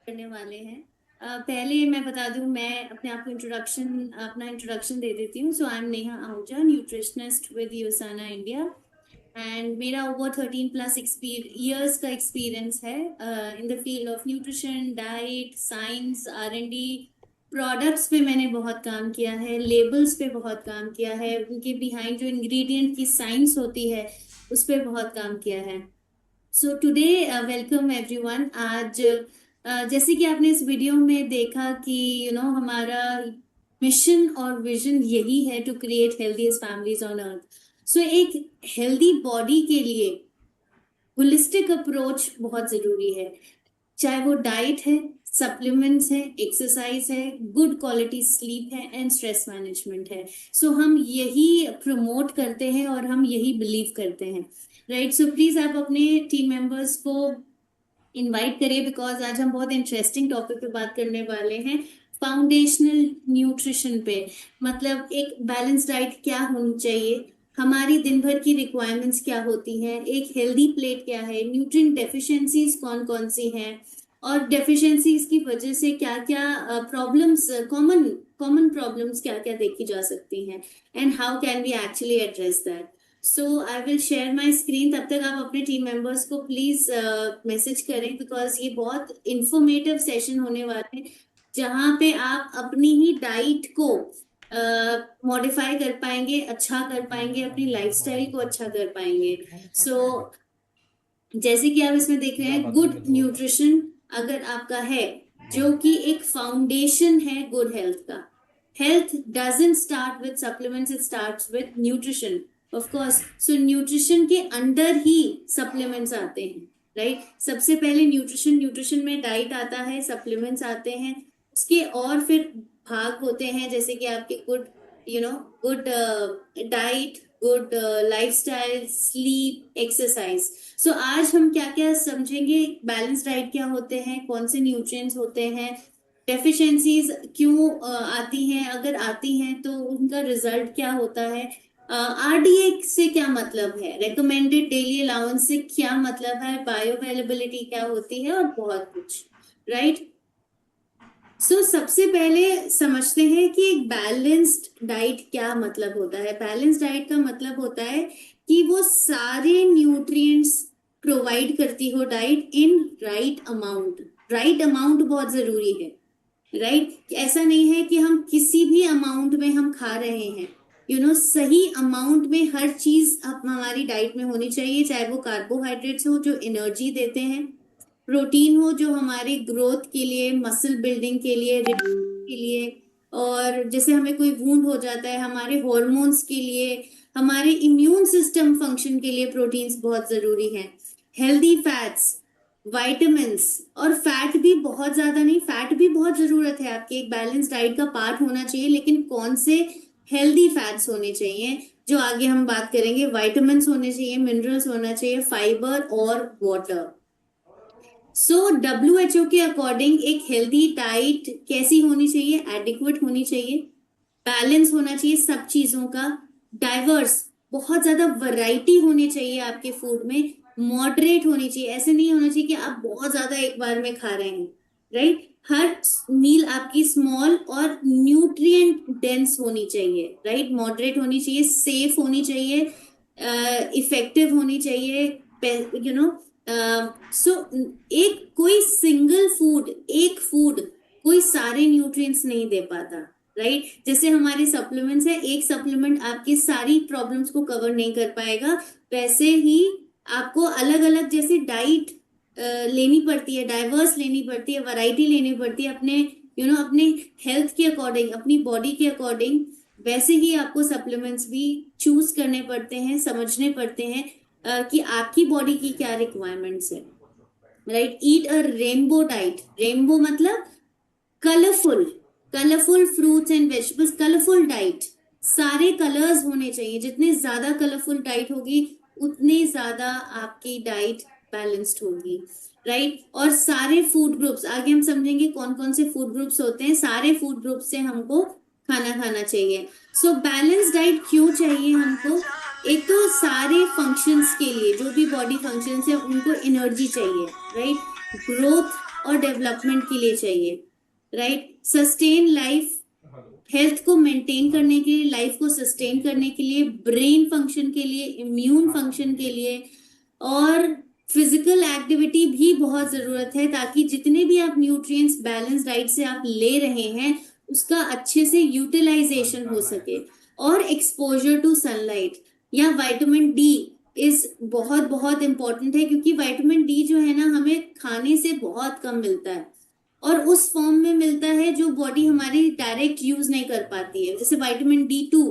करने वाले हैं। पहले मैं बता दूं, मैं अपने आप को अपना इंट्रोडक्शन दे देती हूँ। So I am Neha Ahuja, nutritionist with Usana India. And मेरा ओवर 13+ ईयर्स का एक्सपीरियंस है in the field of nutrition, diet, science, R&D। Products पे मैंने बहुत काम किया है, लेबल्स पे बहुत काम किया है, उनके बिहाइंड जो इंग्रेडिएंट की साइंस होती है उस पे बहुत काम किया है। So today welcome everyone. आज जैसे कि आपने इस वीडियो में देखा कि हमारा मिशन और विजन यही है to create healthiest families on earth. So एक हेल्दी बॉडी के लिए होलिस्टिक अप्रोच बहुत जरूरी है। चाहे वो डाइट है, सप्लीमेंट्स है, एक्सरसाइज है, गुड क्वालिटी स्लीप है एंड स्ट्रेस मैनेजमेंट है। सो हम यही प्रमोट करते हैं और हम यही बिलीव करते हैं। राइट, सो प्लीज आप अपने टीम मेंबर्स को इनवाइट करिए, बिकॉज आज हम बहुत इंटरेस्टिंग टॉपिक पे बात करने वाले हैं। फाउंडेशनल न्यूट्रिशन पे, मतलब एक बैलेंस डाइट क्या होनी चाहिए, हमारी दिन भर की रिक्वायरमेंट्स क्या होती हैं, एक हेल्दी प्लेट क्या है, न्यूट्रिएंट डेफिशिएंसीज कौन कौन सी हैं, और डेफिशिएंसीज की वजह से क्या क्या प्रॉब्लम्स, कॉमन कॉमन प्रॉब्लम्स क्या क्या देखी जा सकती हैं, and how can we actually address that. So I will share my screen. तब तक आप अपने टीम मेंबर्स को प्लीज मैसेज करें, बिकॉज ये बहुत इंफॉर्मेटिव सेशन होने वाला है जहाँ पे आप अपनी ही डाइट को मॉडिफाई कर पाएंगे, अच्छा कर पाएंगे, अपनी लाइफस्टाइल को अच्छा कर पाएंगे। सो जैसे कि आप इसमें देख रहे हैं, गुड न्यूट्रिशन अगर आपका है, जो कि एक फाउंडेशन है गुड हेल्थ का। Health doesn't start with supplements, it starts with nutrition. Of course, so nutrition के अंडर ही सप्लीमेंट्स आते हैं। राइट, सबसे पहले न्यूट्रिशन, न्यूट्रिशन में डाइट आता है, सप्लीमेंट्स आते हैं, उसके और फिर भाग होते हैं जैसे कि आपके good you know good diet, good lifestyle, sleep, exercise. So आज हम क्या क्या समझेंगे, बैलेंस डाइट क्या होते हैं, कौन से न्यूट्रिएंट्स होते हैं, डेफिशिएंसीज क्यों आती हैं, अगर आती हैं तो उनका रिजल्ट क्या होता है, RDA से क्या मतलब है, रेकमेंडेड डेली अलाउंस से क्या मतलब है, बायो अवेलेबिलिटी क्या होती है, और बहुत कुछ। राइट, सबसे पहले समझते हैं कि एक बैलेंस्ड डाइट क्या मतलब होता है। बैलेंस्ड डाइट का मतलब होता है कि वो सारे न्यूट्रिएंट्स प्रोवाइड करती हो diet in right amount. Right amount बहुत जरूरी है। राइट, ऐसा नहीं है कि हम किसी भी अमाउंट में हम खा रहे हैं। सही अमाउंट में हर चीज हमारी डाइट में होनी चाहिए, चाहे वो कार्बोहाइड्रेट्स हो जो एनर्जी देते हैं, प्रोटीन हो जो हमारे ग्रोथ के लिए, मसल बिल्डिंग के लिए, रिपेयर के लिए, और जैसे हमें कोई वुंड हो जाता है, हमारे हॉर्मोन्स के लिए, हमारे इम्यून सिस्टम फंक्शन के लिए प्रोटीन्स बहुत जरूरी हैं। हेल्दी फैट्स, विटामिन्स, और फैट भी बहुत ज्यादा नहीं, फैट भी बहुत जरूरत है, आपके एक बैलेंस डाइट का पार्ट होना चाहिए, लेकिन कौन से हेल्दी फैट्स होने चाहिए जो आगे हम बात करेंगे। विटामिन्स होने चाहिए, मिनरल्स होना चाहिए, फाइबर और वाटर। WHO के अकॉर्डिंग एक हेल्दी डाइट कैसी होनी चाहिए, एडिक्वेट होनी चाहिए, बैलेंस होना चाहिए सब चीजों का, डाइवर्स, बहुत ज्यादा वैरायटी होनी चाहिए आपके फूड में, मॉडरेट होनी चाहिए, ऐसे नहीं होना चाहिए कि आप बहुत ज्यादा एक बार में खा रहे हैं। राइट, हर मील आपकी स्मॉल और न्यूट्रिएंट डेंस होनी चाहिए। राइट, मॉडरेट होनी चाहिए, सेफ होनी चाहिए, इफेक्टिव होनी चाहिए। यू नो सो एक कोई सिंगल फूड, एक फूड कोई सारे न्यूट्रिएंट्स नहीं दे पाता। राइट, जैसे हमारे सप्लीमेंट्स है, एक सप्लीमेंट आपकी सारी प्रॉब्लम्स को कवर नहीं कर पाएगा, वैसे ही आपको अलग अलग जैसे डाइट लेनी पड़ती है, डाइवर्स लेनी पड़ती है, वैरायटी लेनी पड़ती है अपने अपने हेल्थ के अकॉर्डिंग, अपनी बॉडी के अकॉर्डिंग, वैसे ही आपको सप्लीमेंट्स भी चूज करने पड़ते हैं, समझने पड़ते हैं कि आपकी बॉडी की क्या रिक्वायरमेंट्स है। Right, eat a rainbow diet. Rainbow मतलब colourful, colourful fruits and vegetables, colourful diet, सारे कलर्स होने चाहिए। जितने ज्यादा कलरफुल डाइट होगी उतनी ज्यादा आपकी डाइट बैलेंस्ड होगी। राइट, और सारे फूड ग्रुप्स, आगे हम समझेंगे कौन कौन से फूड ग्रुप्स होते हैं, सारे फूड ग्रुप्स से हमको खाना खाना चाहिए। सो बैलेंस डाइट क्यों चाहिए हमको? एक तो सारे फंक्शंस के लिए, जो भी बॉडी फंक्शंस है उनको एनर्जी चाहिए, राइट? ग्रोथ और डेवलपमेंट के लिए चाहिए, राइट? सस्टेन लाइफ, हेल्थ को मेंटेन करने के लिए, लाइफ को सस्टेन करने के लिए, ब्रेन फंक्शन के लिए, इम्यून फंक्शन के लिए, और फिजिकल एक्टिविटी भी बहुत जरूरत है, ताकि जितने भी आप न्यूट्रिएंट्स बैलेंस डाइट से आप ले रहे हैं उसका अच्छे से यूटिलाइजेशन हो सके। और एक्सपोजर टू सनलाइट या विटामिन डी इज बहुत बहुत इंपॉर्टेंट है, क्योंकि विटामिन डी जो है ना हमें खाने से बहुत कम मिलता है, और उस फॉर्म में मिलता है जो बॉडी हमारी डायरेक्ट यूज नहीं कर पाती है। जैसे विटामिन D2,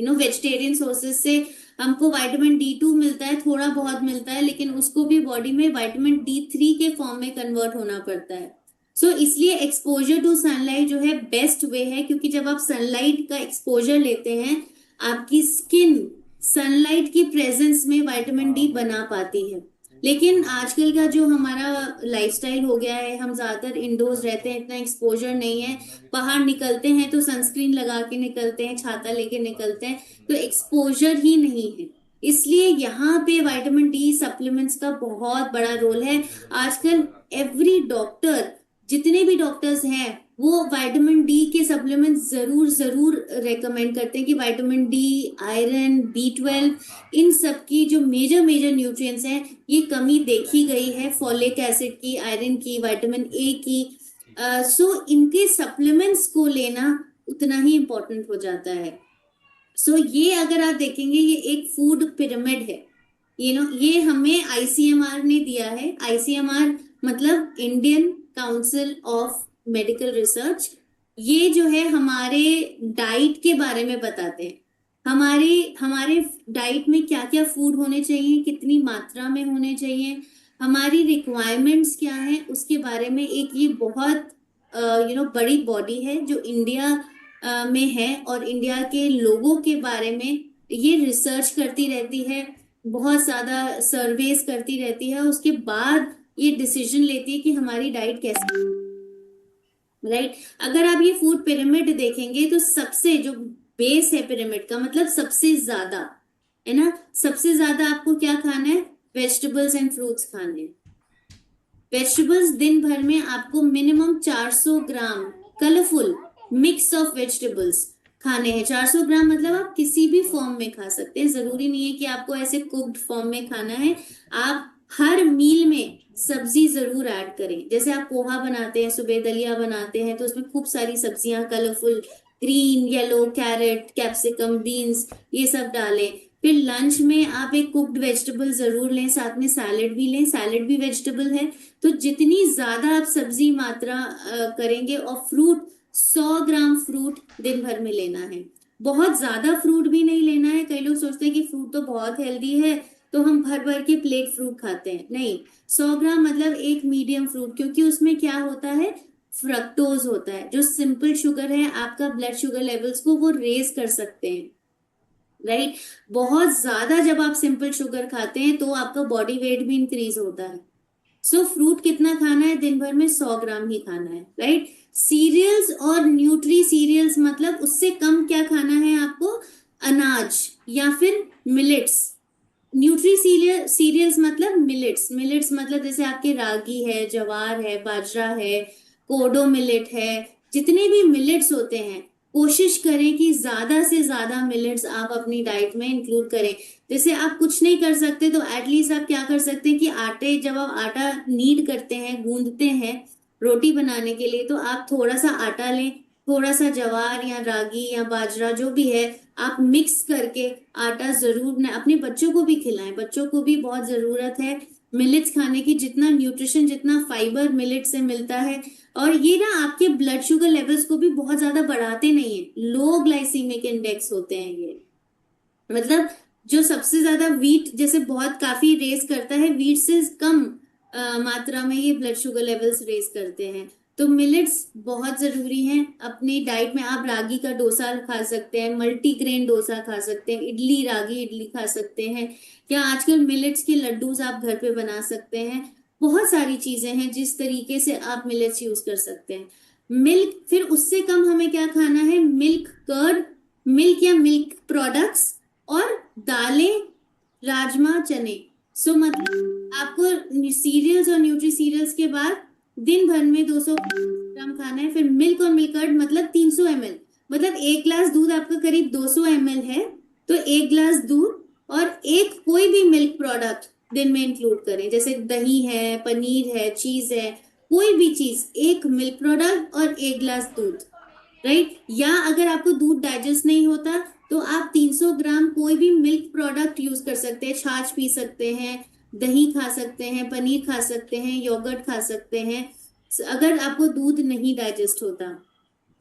वेजिटेरियन सोर्सेज से हमको विटामिन D2 मिलता है, थोड़ा बहुत मिलता है, लेकिन उसको भी बॉडी में विटामिन D3 के फॉर्म में कन्वर्ट होना पड़ता है। सो इसलिए एक्सपोजर टू सनलाइट जो है बेस्ट वे है, क्योंकि जब आप सनलाइट का एक्सपोजर लेते हैं आपकी स्किन सनलाइट की प्रेजेंस में विटामिन डी बना पाती है। लेकिन आजकल का जो हमारा लाइफस्टाइल हो गया है, हम ज्यादातर इंडोर्स रहते हैं, इतना एक्सपोजर नहीं है, बाहर निकलते हैं तो सनस्क्रीन लगा के निकलते हैं, छाता लेके निकलते हैं, तो एक्सपोजर ही नहीं है। इसलिए यहाँ पे विटामिन डी सप्लीमेंट्स का बहुत बड़ा रोल है। आजकल एवरी डॉक्टर, जितने भी डॉक्टर्स हैं, वो विटामिन डी के सप्लीमेंट्स जरूर जरूर रेकमेंड करते हैं कि विटामिन डी, आयरन, B12, इन सब की जो मेजर मेजर न्यूट्रिएंट्स हैं ये कमी देखी गई है, फॉलिक एसिड की, आयरन की, विटामिन ए की। सो इनके सप्लीमेंट्स को लेना उतना ही इम्पोर्टेंट हो जाता है। सो ये अगर आप देखेंगे ये एक फूड पिरामिड है, ये हमें ICMR ने दिया है। ICMR मतलब Indian council of medical research. ये जो है हमारे डाइट के बारे में बताते हैं, हमारे हमारे डाइट में क्या क्या फूड होने चाहिए, कितनी मात्रा में होने चाहिए, हमारी रिक्वायरमेंट्स क्या है, उसके बारे में एक ये बहुत बड़ी बॉडी है जो इंडिया में है, और इंडिया के लोगों के बारे में ये रिसर्च करती रहती है, बहुत ज्यादा सर्वेस करती रहती है, उसके बाद ये डिसीजन लेती है कि हमारी डाइट कैसी, राइट? अगर आप ये फूड पिरामिड देखेंगे तो सबसे जो बेस है पिरामिड का, मतलब सबसे ज्यादा है ना, सबसे ज्यादा आपको क्या खाना है? वेजिटेबल्स एंड फ्रूट्स खाने हैं। वेजिटेबल्स दिन भर में आपको minimum 400 gram colourful mix of vegetables खाने हैं। 400 ग्राम मतलब आप किसी भी फॉर्म में खा सकते हैं, जरूरी नहीं है कि आपको ऐसे कुक्ड फॉर्म में खाना है। आप हर मील में सब्जी जरूर ऐड करें। जैसे आप पोहा बनाते हैं, सुबह दलिया बनाते हैं, तो उसमें खूब सारी सब्जियां colourful, green, yellow, carrot, capsicum, beans, ये सब डालें। फिर लंच में आप एक कुक्ड वेजिटेबल जरूर लें, साथ में सैलेड भी लें, सैलेड भी वेजिटेबल है। तो जितनी ज्यादा आप सब्जी मात्रा करेंगे, और फ्रूट 100 ग्राम फ्रूट दिन भर में लेना है। बहुत ज्यादा फ्रूट भी नहीं लेना है। कई लोग सोचते हैं कि फ्रूट तो बहुत हेल्दी है तो हम भर भर के प्लेट फ्रूट खाते हैं, नहीं। 100 ग्राम मतलब एक मीडियम फ्रूट, क्योंकि उसमें क्या होता है, फ्रक्टोज होता है, जो सिंपल शुगर है, आपका ब्लड शुगर लेवल्स को वो रेज कर सकते हैं, राइट? बहुत ज्यादा जब आप सिंपल शुगर खाते हैं तो आपका बॉडी वेट भी इंक्रीज होता है। सो फ्रूट कितना खाना है दिन भर में? 100 ग्राम ही खाना है, राइट? सीरियल्स और न्यूट्री सीरियल्स मतलब उससे कम क्या खाना है आपको? अनाज या फिर मिलेट्स। न्यूट्री सीरियल्स मतलब मिलेट्स, मिलेट्स मतलब जैसे आपके रागी है, जवार है, बाजरा है, कोडो मिलेट है, जितने भी मिलेट्स होते हैं कोशिश करें कि ज्यादा से ज्यादा मिलेट्स आप अपनी डाइट में इंक्लूड करें। जैसे आप कुछ नहीं कर सकते तो एटलीस्ट आप क्या कर सकते हैं कि आटे, जब आप आटा नीड करते हैं, गूंदते हैं रोटी बनाने के लिए, तो आप थोड़ा सा आटा लें, थोड़ा सा जवार या रागी या बाजरा जो भी है, आप मिक्स करके आटा जरूर न, अपने बच्चों को भी खिलाएं। बच्चों को भी बहुत जरूरत है मिलेट्स खाने की, जितना न्यूट्रिशन, जितना फाइबर मिलेट से मिलता है। और ये ना आपके ब्लड शुगर लेवल्स को भी बहुत ज्यादा बढ़ाते नहीं है, लो ग्लाइसीमिक इंडेक्स होते हैं ये। मतलब जो सबसे ज्यादा वीट जैसे बहुत काफी रेस करता है, वीट से कम मात्रा में ये ब्लड शुगर लेवल्स रेस करते हैं। तो मिलेट्स बहुत जरूरी हैं अपनी डाइट में। आप रागी का डोसा खा सकते हैं, मल्टीग्रेन डोसा खा सकते हैं, इडली, रागी इडली खा सकते हैं, या आजकल मिलेट्स के लड्डूज आप घर पे बना सकते हैं। बहुत सारी चीजें हैं जिस तरीके से आप मिलेट्स यूज कर सकते हैं। मिल्क, फिर उससे कम हमें क्या खाना है, मिल्क कर्ड, मिल्क या मिल्क प्रोडक्ट्स, और दालें, राजमा, चने। सो मतलब आपको सीरियल्स और न्यूट्री सीरियल्स के बाद दिन भर में 200 ग्राम खाना है। फिर मिल्क और मिल्क कर्ड मतलब 300 ml, मतलब एक ग्लास दूध आपका करीब 200 ml है, तो एक ग्लास दूध और एक कोई भी मिल्क प्रोडक्ट दिन में इंक्लूड करें, जैसे दही है, पनीर है, चीज है, कोई भी चीज, एक मिल्क प्रोडक्ट और एक ग्लास दूध, राइट। या अगर आपको दूध डाइजेस्ट नहीं होता तो आप 300 ग्राम कोई भी मिल्क प्रोडक्ट यूज कर सकते हैं, छाछ पी सकते हैं, दही खा सकते हैं, पनीर खा सकते हैं, योगर्ट खा सकते हैं, अगर आपको दूध नहीं डाइजेस्ट होता।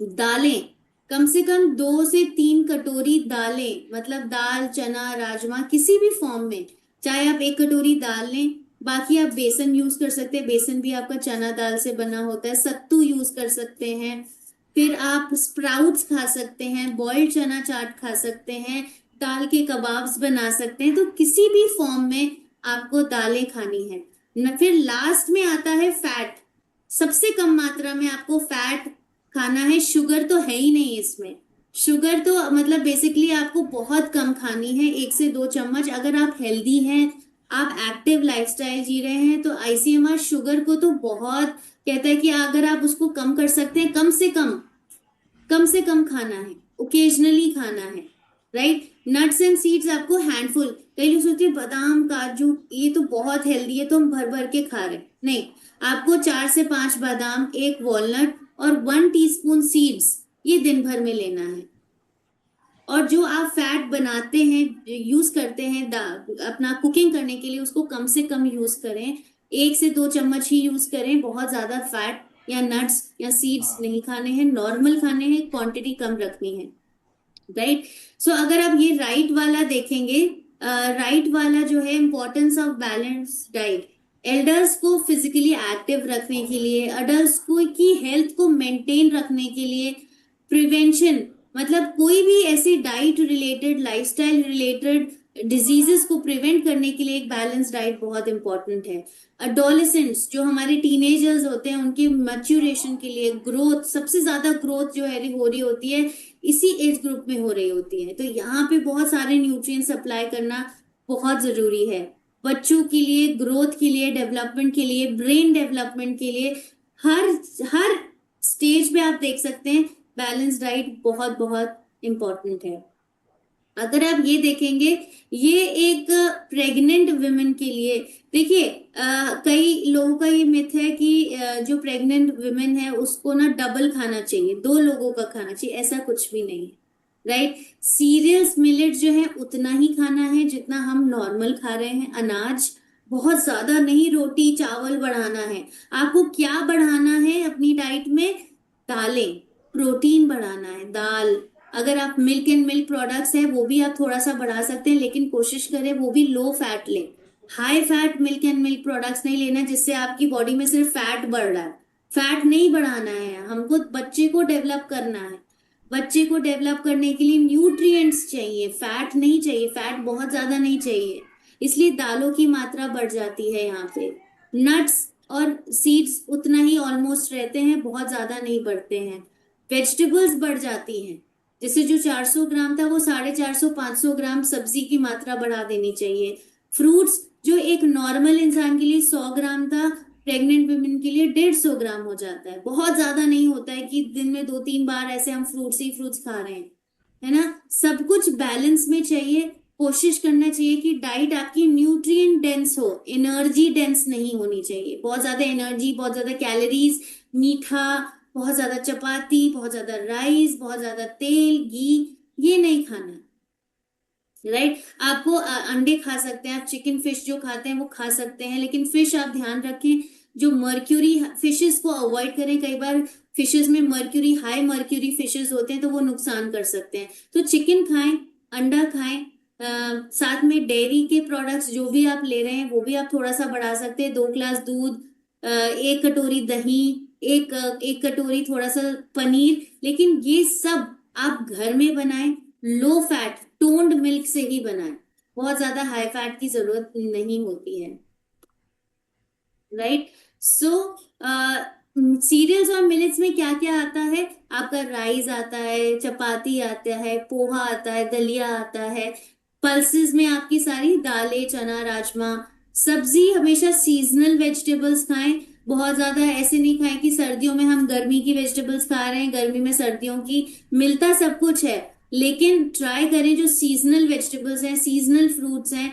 दालें, कम से कम 2 से 3 कटोरी दालें, मतलब दाल, चना, राजमा किसी भी फॉर्म में, चाहे आप 1 कटोरी दाल लें। बाकी आप बेसन यूज कर सकते हैं, बेसन भी आपका चना दाल से बना होता है, सत्तू यूज कर सकते हैं। फिर आप स्प्राउट्स खा सकते हैं, बॉइल्ड चना चाट खा सकते हैं, दाल के कबाब्स बना सकते हैं, तो किसी भी फॉर्म में आपको दालें खानी है न। फिर लास्ट में आता है फैट, सबसे कम मात्रा में आपको फैट खाना है। शुगर तो है ही नहीं इसमें, शुगर तो मतलब बेसिकली आपको बहुत कम खानी है, 1 से 2 चम्मच। अगर आप हेल्दी हैं, आप एक्टिव लाइफस्टाइल जी रहे हैं, तो आईसीएमआर शुगर को तो बहुत कहता है कि अगर आप उसको कम कर सकते हैं, कम से कम खाना है, ओकेजनली खाना है, राइट। नट्स एंड सीड्स आपको हैंडफुल, कई लोग सोचते हैं बादाम, काजू ये तो बहुत हेल्दी है तो हम भर भर के खा रहे हैं, नहीं। आपको 4 से 5 बादाम, एक वॉलनट और 1 टीस्पून सीड्स, ये दिन भर में लेना है। और जो आप फैट बनाते हैं, यूज करते हैं अपना कुकिंग करने के लिए, उसको कम से कम यूज करें, 1 से 2 चम्मच ही यूज करें, बहुत ज्यादा फैट या नट्स या सीड्स नहीं खाने हैं, नॉर्मल खाने हैं, क्वांटिटी कम रखनी है, राइट। सो अगर आप ये राइट वाला देखेंगे, राइट वाला जो है importance of balance diet, elders को फिजिकली एक्टिव रखने के लिए, अडल्ट को की हेल्थ को मेंटेन रखने के लिए, प्रिवेंशन, मतलब कोई भी ऐसी diet related, lifestyle related diseases को प्रिवेंट करने के लिए एक बैलेंस डाइट बहुत इंपॉर्टेंट है। अडोलेसेंट्स, जो हमारे टीनेजर्स होते हैं, उनके मैच्योरेशन के लिए, ग्रोथ, सबसे ज्यादा ग्रोथ जो है हो रही होती है इसी एज ग्रुप में हो रही होती है, तो यहाँ पे बहुत सारे न्यूट्रिएंट्स सप्लाई करना बहुत जरूरी है। बच्चों के लिए, ग्रोथ के लिए, डेवलपमेंट के लिए, ब्रेन डेवलपमेंट के लिए, हर हर स्टेज पे आप देख सकते हैं बैलेंस डाइट बहुत बहुत इंपॉर्टेंट है। अगर आप ये देखेंगे, ये एक प्रेग्नेंट वुमेन के लिए, देखिए कई लोगों का ये मिथ है कि जो प्रेग्नेंट वुमेन है उसको ना डबल खाना चाहिए, 2 लोगों का खाना चाहिए, ऐसा कुछ भी नहीं है, राइट। सीरियल्स, मिलेट जो है उतना ही खाना है जितना हम नॉर्मल खा रहे हैं, अनाज बहुत ज्यादा नहीं, रोटी चावल बढ़ाना है। आपको क्या बढ़ाना है अपनी डाइट में, दालें, प्रोटीन बढ़ाना है, दाल। अगर आप मिल्क एंड मिल्क प्रोडक्ट्स है वो भी आप थोड़ा सा बढ़ा सकते हैं, लेकिन कोशिश करें वो भी लो फैट लें। High fat milk and milk products नहीं लेना जिससे आपकी बॉडी में सिर्फ फैट बढ़ रहा है, फैट नहीं बढ़ाना है हमको, बच्चे को डेवलप करना है। बच्चे को डेवलप करने के लिए न्यूट्रिएंट्स चाहिए, फैट नहीं चाहिए, फैट बहुत ज्यादा नहीं चाहिए, इसलिए दालों की मात्रा बढ़ जाती है यहाँ पे। नट्स और सीड्स उतना ही ऑलमोस्ट रहते हैं, बहुत ज्यादा नहीं बढ़ते हैं। वेजिटेबल्स बढ़ जाती हैं, जैसे जो 400 ग्राम था वो 450 500 ग्राम सब्जी की मात्रा बढ़ा देनी चाहिए। फ्रूट्स, जो एक नॉर्मल इंसान के लिए 100 ग्राम था, प्रेग्नेंट वुमेन के लिए 150 ग्राम हो जाता है, बहुत ज्यादा नहीं होता है कि दिन में 2-3 बार ऐसे हम फ्रूट्स ही फ्रूट्स खा रहे हैं, है ना। सब कुछ बैलेंस में चाहिए, कोशिश करना चाहिए कि डाइट आपकी न्यूट्रिएंट डेंस हो, एनर्जी डेंस नहीं होनी चाहिए, बहुत ज्यादा एनर्जी, बहुत ज्यादा कैलोरीज, मीठा, बहुत ज्यादा चपाती, बहुत ज्यादा राइस, बहुत ज्यादा तेल घी, ये नहीं खाना, राइट। आपको अंडे खा सकते हैं, आप चिकन फिश जो खाते हैं वो खा सकते हैं, लेकिन फिश आप ध्यान रखें, जो मर्क्यूरी फिशेस को अवॉइड करें, कई बार फिशेस में मर्क्यूरी, हाई मर्क्यूरी फिशेस होते हैं तो वो नुकसान कर सकते हैं। तो चिकन खाएं, अंडा खाएं, साथ में डेयरी के प्रोडक्ट्स जो भी आप ले रहे हैं वो भी आप थोड़ा सा बढ़ा सकते हैं, 2 ग्लास दूध, 1 कटोरी दही, एक कटोरी थोड़ा सा पनीर, लेकिन ये सब आप घर में बनाएं, लो फैट टोन्ड मिल्क से ही बनाएं, बहुत ज्यादा हाई फैट की जरूरत नहीं होती है, राइट। सो सीरियल्स और मिलेट्स में क्या क्या आता है? आपका राइस आता है, चपाती आता है, पोहा आता है, दलिया आता है। पल्सेस में आपकी सारी दालें, चना, राजमा। सब्जी हमेशा सीजनल वेजिटेबल्स खाएं। बहुत ज्यादा ऐसे नहीं खाएं कि सर्दियों में हम गर्मी की वेजिटेबल्स खा रहे हैं, गर्मी में सर्दियों की। मिलता सब कुछ है, लेकिन ट्राई करें जो सीजनल वेजिटेबल्स हैं, सीजनल फ्रूट्स हैं,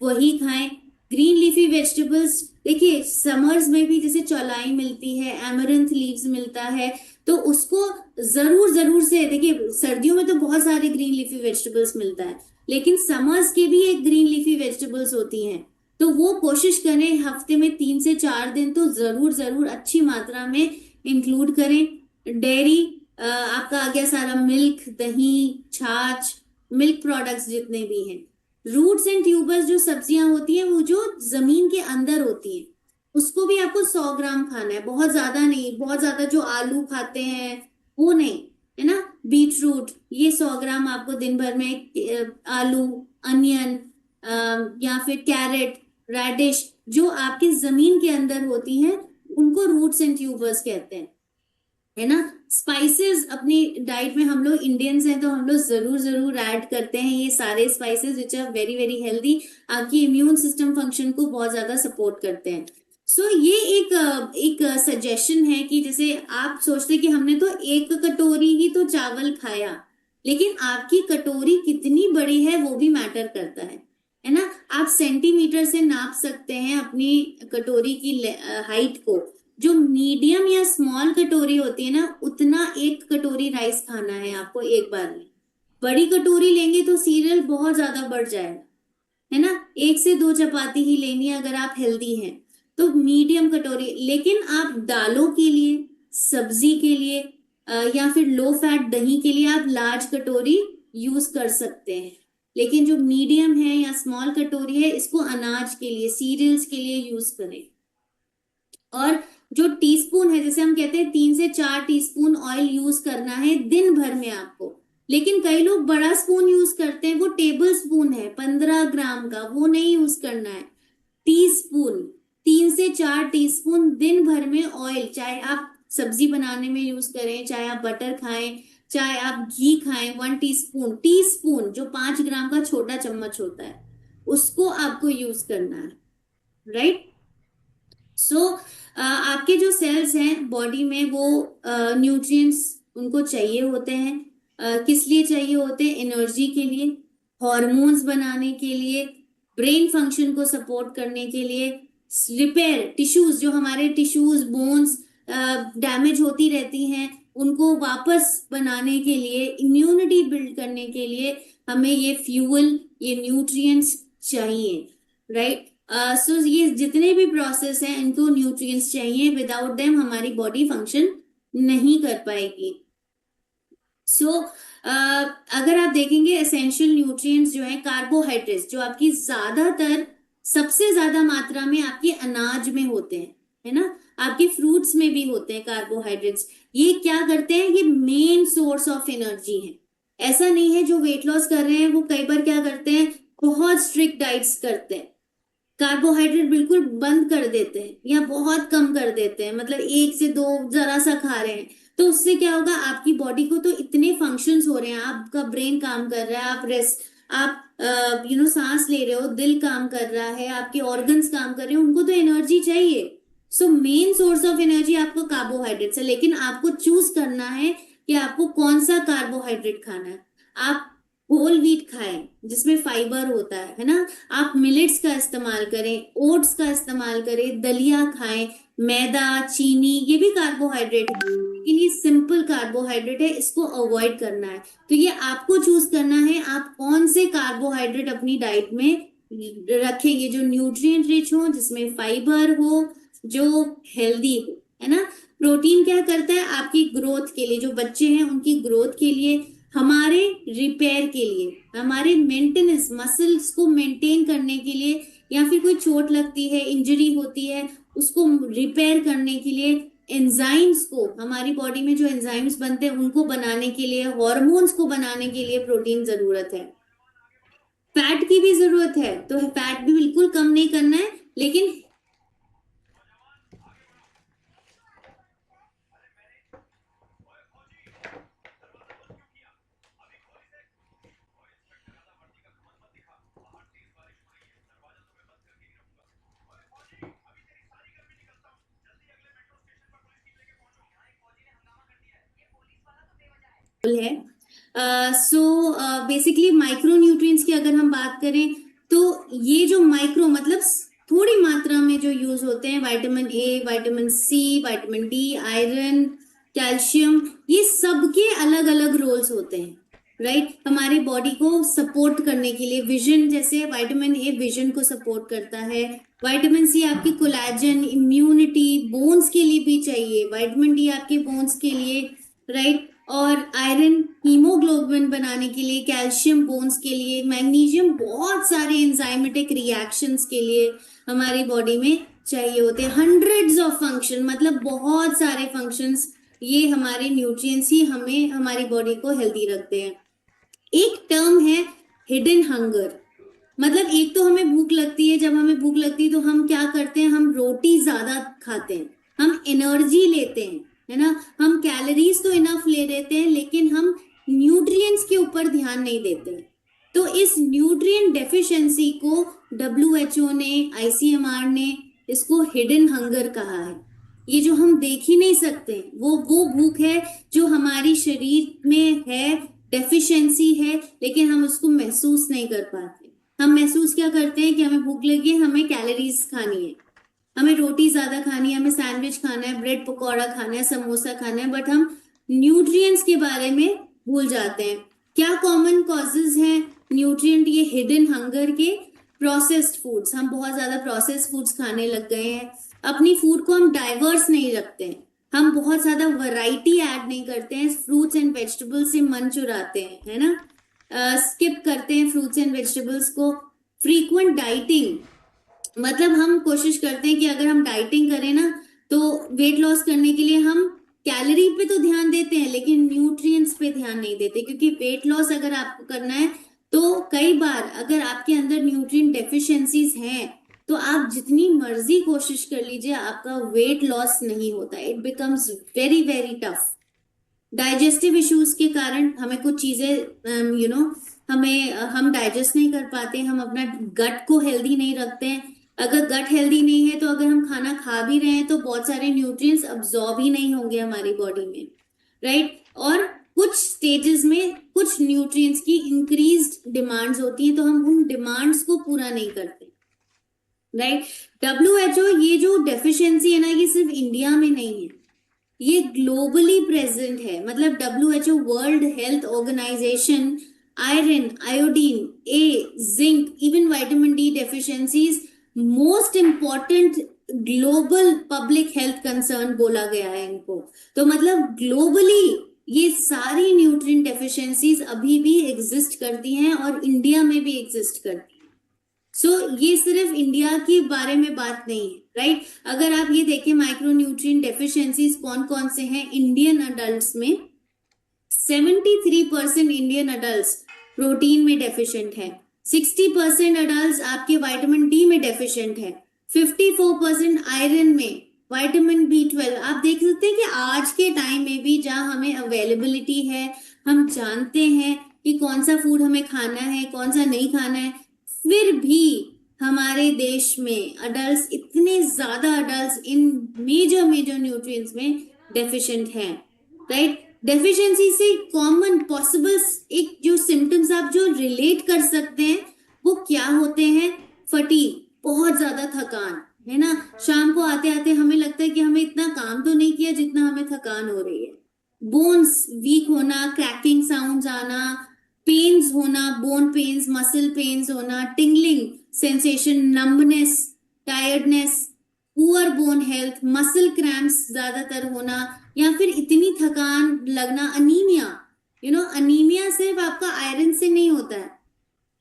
वही खाएं। ग्रीन लीफी वेजिटेबल्स, देखिए समर्स में भी जैसे चौलाई मिलती है, एमरंथ लीव्स मिलता है, तो उसको जरूर जरूर से देखिए। सर्दियों में तो बहुत सारे ग्रीन लीफी वेजिटेबल्स मिलता है, लेकिन समर्स के भी एक ग्रीन लीफी वेजिटेबल्स होती हैं, तो वो कोशिश करें हफ्ते में 3 से 4 दिन तो जरूर जरूर अच्छी मात्रा में इंक्लूड करें। डेयरी, आपका आ गया सारा मिल्क, दही, छाछ, मिल्क प्रोडक्ट्स जितने भी हैं। रूट्स एंड ट्यूबर्स जो सब्जियां होती हैं, वो जो जमीन के अंदर होती हैं, उसको भी आपको 100 ग्राम खाना है, बहुत ज्यादा नहीं। बहुत ज्यादा जो आलू खाते हैं वो नहीं, है ना। बीट रूट, ये 100 ग्राम आपको दिन भर में। आलू, अनियन, या फिर कैरेट, रेडिश, जो आपकी जमीन के अंदर होती हैं, उनको रूट्स एंड ट्यूबर्स कहते हैं, है ना। स्पाइसेस अपनी डाइट में, हम लोग इंडियंस हैं तो हम लोग जरूर जरूर ऐड करते हैं ये सारे spices which are very very healthy, आपकी इम्यून सिस्टम फंक्शन को बहुत ज्यादा सपोर्ट करते हैं। सो ये एक सजेशन है कि जैसे आप सोचते कि हमने तो एक कटोरी ही तो चावल खाया, लेकिन आपकी कटोरी कितनी बड़ी है वो भी मैटर करता है ना। आप सेंटीमीटर से नाप सकते हैं अपनी कटोरी की हाइट को। जो मीडियम या स्मॉल कटोरी होती है ना, उतना एक कटोरी राइस खाना है आपको एक बार में। बड़ी कटोरी लेंगे तो सीरियल बहुत ज्यादा बढ़ जाएगा, है ना। 1 से 2 चपाती ही लेनी है अगर आप हेल्दी हैं, तो मीडियम कटोरी। लेकिन आप दालों के लिए, सब्जी के लिए, या फिर लो फैट दही के लिए आप लार्ज कटोरी यूज कर सकते हैं। लेकिन जो मीडियम है या स्मॉल कटोरी है, इसको अनाज के लिए, सीरियल्स के लिए यूज करें। और जो टीस्पून है, जैसे हम कहते हैं 3 से 4 टीस्पून ऑयल यूज करना है दिन भर में आपको, लेकिन कई लोग बड़ा स्पून यूज करते हैं, वो टेबल स्पून है 15 ग्राम का, वो नहीं यूज करना है। टीस्पून, 3 से 4 टीस्पून दिन भर में ऑयल, चाहे आप सब्जी बनाने में यूज करें, चाहे आप बटर खाएं, चाहे आप घी खाएं, 1 टीस्पून, टीस्पून जो 5 ग्राम का छोटा चम्मच होता है, उसको आपको यूज करना है, राइट। सो आपके जो सेल्स हैं बॉडी में, वो न्यूट्रिएंट्स उनको चाहिए होते हैं। किस लिए चाहिए होते हैं? एनर्जी के लिए, हॉर्मोन्स बनाने के लिए, ब्रेन फंक्शन को सपोर्ट करने के लिए, रिपेयर टिश्यूज, जो हमारे टिश्यूज, बोन्स डैमेज होती रहती हैं, उनको वापस बनाने के लिए, इम्यूनिटी बिल्ड करने के लिए हमें ये फ्यूल, ये न्यूट्रिएंट्स चाहिए, राइट। सो ये जितने भी प्रोसेस हैं, इनको न्यूट्रिएंट्स चाहिए, विदाउट देम हमारी बॉडी फंक्शन नहीं कर पाएगी। सो अगर आप देखेंगे एसेंशियल न्यूट्रिएंट्स जो है, कार्बोहाइड्रेट्स जो आपकी ज्यादातर, सबसे ज्यादा मात्रा में आपके अनाज में होते हैं, है ना। आपके फ्रूट्स में भी होते हैं कार्बोहाइड्रेट्स। ये क्या करते हैं? ये मेन सोर्स ऑफ एनर्जी है। ऐसा नहीं है जो वेट लॉस कर रहे हैं वो कई बार क्या करते हैं, बहुत स्ट्रिक्ट डाइट्स करते हैं, कार्बोहाइड्रेट बिल्कुल बंद कर देते हैं या बहुत कम कर देते हैं, मतलब 1 से 2 जरा सा खा रहे हैं, तो उससे क्या होगा, आपकी बॉडी को तो इतने फंक्शंस हो रहे हैं, आपका ब्रेन काम कर रहा है, आप रेस्ट, आप सांस ले रहे हो, दिल काम कर रहा है, आपके ऑर्गन्स काम कर रहे हैं, उनको तो एनर्जी चाहिए। So main source of energy आपको कार्बोहाइड्रेट्स है, लेकिन आपको चूज करना है कि आपको कौन सा कार्बोहाइड्रेट खाना है। आप होल व्हीट खाएं जिसमें फाइबर होता है ना। आप मिलेट्स का इस्तेमाल करें, ओट्स का इस्तेमाल करें, दलिया खाएं। मैदा, चीनी, ये भी कार्बोहाइड्रेट है, लेकिन ये सिंपल कार्बोहाइड्रेट है, इसको अवॉइड करना है। तो ये आपको चूज करना है, आप कौन से कार्बोहाइड्रेट अपनी डाइट में रखेंगे, जो न्यूट्रिएंट रिच हो, जिसमें फाइबर हो, जो हेल्दी हो, है ना। प्रोटीन क्या करता है आपकी ग्रोथ के लिए, जो बच्चे हैं उनकी ग्रोथ के लिए, हमारे रिपेयर के लिए, हमारे मेंटेनेंस, मसल्स को मेंटेन करने के लिए, या फिर कोई चोट लगती है, इंजरी होती है, उसको रिपेयर करने के लिए, एंजाइम्स को, हमारी बॉडी में जो एंजाइम्स बनते हैं उनको बनाने के लिए, हॉर्मोन्स को बनाने के लिए प्रोटीन जरूरत है। फैट की भी जरूरत है, तो फैट भी बिल्कुल कम नहीं करना है, लेकिन है। सो बेसिकली माइक्रो न्यूट्रिएंट्स की अगर हम बात करें तो ये जो माइक्रो मतलब थोड़ी मात्रा में जो यूज होते हैं, vitamin A, vitamin C, vitamin D, iron, calcium, ये सबके अलग अलग रोल्स होते हैं, राइट? हमारे बॉडी को सपोर्ट करने के लिए, विजन, जैसे विटामिन ए विजन को सपोर्ट करता है, विटामिन सी आपकी कोलेजन, इम्यूनिटी, बोन्स के लिए भी चाहिए, विटामिन डी आपके बोन्स के लिए, राइट? और आयरन हीमोग्लोबिन बनाने के लिए, कैल्शियम बोन्स के लिए, मैग्नीशियम बहुत सारे एंजाइमेटिक रिएक्शंस के लिए हमारी बॉडी में चाहिए होते हैं। हंड्रेड्स ऑफ फंक्शन, मतलब बहुत सारे फंक्शंस, ये हमारे न्यूट्रिएंट्स ही हमें, हमारी बॉडी को हेल्दी रखते हैं। एक टर्म है हिडन हंगर, मतलब एक तो हमें भूख लगती है, जब हमें भूख लगती है तो हम क्या करते हैं, हम रोटी ज्यादा खाते हैं, हम एनर्जी लेते हैं, है ना, हम कैलोरीज तो इनफ ले लेते हैं, लेकिन हम न्यूट्रिएंट्स के ऊपर ध्यान नहीं देते। तो इस न्यूट्रिएंट डेफिशिएंसी को WHO ने, ICMR ने इसको हिडन हंगर कहा है। ये जो हम देख ही नहीं सकते, वो भूख है जो हमारी शरीर में है, डेफिशिएंसी है, लेकिन हम उसको महसूस नहीं कर पाते। हम महसूस क्या करते हैं कि हमें भूख लगी है, हमें कैलोरीज खानी है, हमें रोटी ज्यादा खानी है, हमें सैंडविच खाना है, ब्रेड पकौड़ा खाना है, समोसा खाना है, बट हम न्यूट्रिएंट्स के बारे में भूल जाते हैं। क्या कॉमन कॉजेज हैं न्यूट्रिएंट ये हिडन हंगर के? प्रोसेस्ड फूड्स, हम बहुत ज्यादा प्रोसेस्ड फूड्स खाने लग गए हैं, अपनी फूड को हम डाइवर्स नहीं रखते हैं, हम बहुत ज्यादा वैरायटी ऐड नहीं करते हैं, फ्रूट्स एंड वेजिटेबल्स से मन चुराते हैं, है ना, स्किप करते हैं फ्रूट्स एंड वेजिटेबल्स को। फ्रीक्वेंट डाइटिंग, मतलब हम कोशिश करते हैं कि अगर हम डाइटिंग करें ना, तो वेट लॉस करने के लिए हम कैलोरी पे तो ध्यान देते हैं, लेकिन न्यूट्रिएंट्स पे ध्यान नहीं देते, क्योंकि वेट लॉस अगर आपको करना है तो कई बार अगर आपके अंदर न्यूट्रिएंट डेफिशिएंसीज हैं तो आप जितनी मर्जी कोशिश कर लीजिए, आपका वेट लॉस नहीं होता, it becomes very very tough. Digestive issues के कारण हमें कुछ चीजें हम डाइजेस्ट नहीं कर पाते, हम अपना गट को हेल्दी नहीं रखते हैं। अगर गट हेल्दी नहीं है तो अगर हम खाना खा भी रहे हैं तो बहुत सारे न्यूट्रिएंट्स अब्सॉर्ब ही नहीं होंगे हमारी बॉडी में, राइट? और कुछ स्टेजेस में कुछ न्यूट्रिएंट्स की इंक्रीज्ड डिमांड्स होती हैं, तो हम उन डिमांड्स को पूरा नहीं करते, राइट? WHO, ये जो डेफिशिएंसी है ना, ये सिर्फ इंडिया में नहीं है, ये ग्लोबली प्रेजेंट है। मतलब WHO, world health organisation, iron, iodine, A, zinc, even vitamin D deficiencies most important global public health concern बोला गया है इनको। तो मतलब ग्लोबली ये सारी न्यूट्रिएंट डेफिशिएंसीज अभी भी एग्जिस्ट करती हैं और इंडिया में भी एग्जिस्ट करती हैं। सो ये सिर्फ इंडिया के बारे में बात नहीं है, राइट? अगर आप ये देखें माइक्रो न्यूट्रिएंट डेफिशिएंसीज कौन कौन से हैं इंडियन अडल्ट्स में, 73% इंडियन अडल्ट्स प्रोटीन में डेफिशिएंट है, 60% अडल्ट्स आपके विटामिन डी में डेफिशिएंट है, 54% आयरन में, विटामिन B12। आप देख सकते हैं कि आज के टाइम में भी जहां हमें अवेलेबिलिटी है, हम जानते हैं कि कौन सा फूड हमें खाना है, कौन सा नहीं खाना है, फिर भी हमारे देश में अडल्ट्स, इतने ज्यादा अडल्ट्स इन मेजर न्यूट्रिएंट्स में डेफिशिएंट हैं, राइट? डेफिशिएंसी से कॉमन पॉसिबल एक जो सिम्टम्स आप जो रिलेट कर सकते हैं वो क्या होते हैं? फटीग, बहुत ज्यादा थकान, है ना, शाम को आते आते हमें लगता है कि हमें इतना काम तो नहीं किया जितना हमें थकान हो रही है। बोन्स वीक होना, क्रैकिंग साउंड्स आना, पेन्स होना, बोन पेन्स, मसल पेन्स होना, tingling sensation, numbness, tiredness, poor bone health, muscle cramps ज्यादातर होना, या फिर इतनी थकान लगना, अनीमिया। अनीमिया सिर्फ आपका आयरन से नहीं होता है,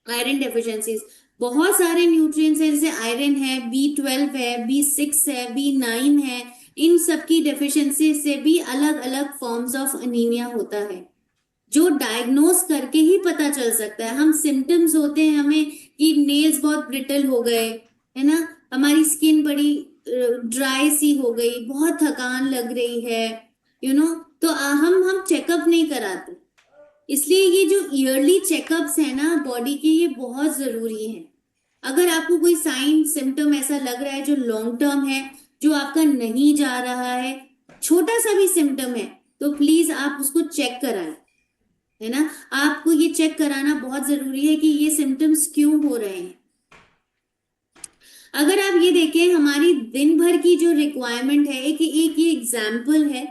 आयरन डेफिशिएंसीज बहुत सारे न्यूट्रिएंट्स हैं, जैसे आयरन है, B12 है, B6 है, B9 है, इन सब की डेफिशिएंसी से भी अलग अलग फॉर्म्स ऑफ अनीमिया होता है, जो डायग्नोस करके ही पता चल सकता है। हम सिम्टम्स होते हैं हमें कि नेल्स बहुत ब्रिटल हो गए, है ना, हमारी स्किन बड़ी ड्राई सी हो गई, बहुत थकान लग रही है, तो हम चेकअप नहीं कराते। इसलिए ये जो ईयरली चेकअप्स है ना बॉडी के, ये बहुत जरूरी है। अगर आपको कोई साइन सिम्टम ऐसा लग रहा है जो लॉन्ग टर्म है, जो आपका नहीं जा रहा है, छोटा सा भी सिम्टम है, तो प्लीज आप उसको चेक कराएं। है ना। आपको ये चेक कराना बहुत जरूरी है कि ये सिम्टम्स क्यों हो रहे हैं। अगर आप ये देखें हमारी दिन भर की जो रिक्वायरमेंट है, एक ये एग्जाम्पल है,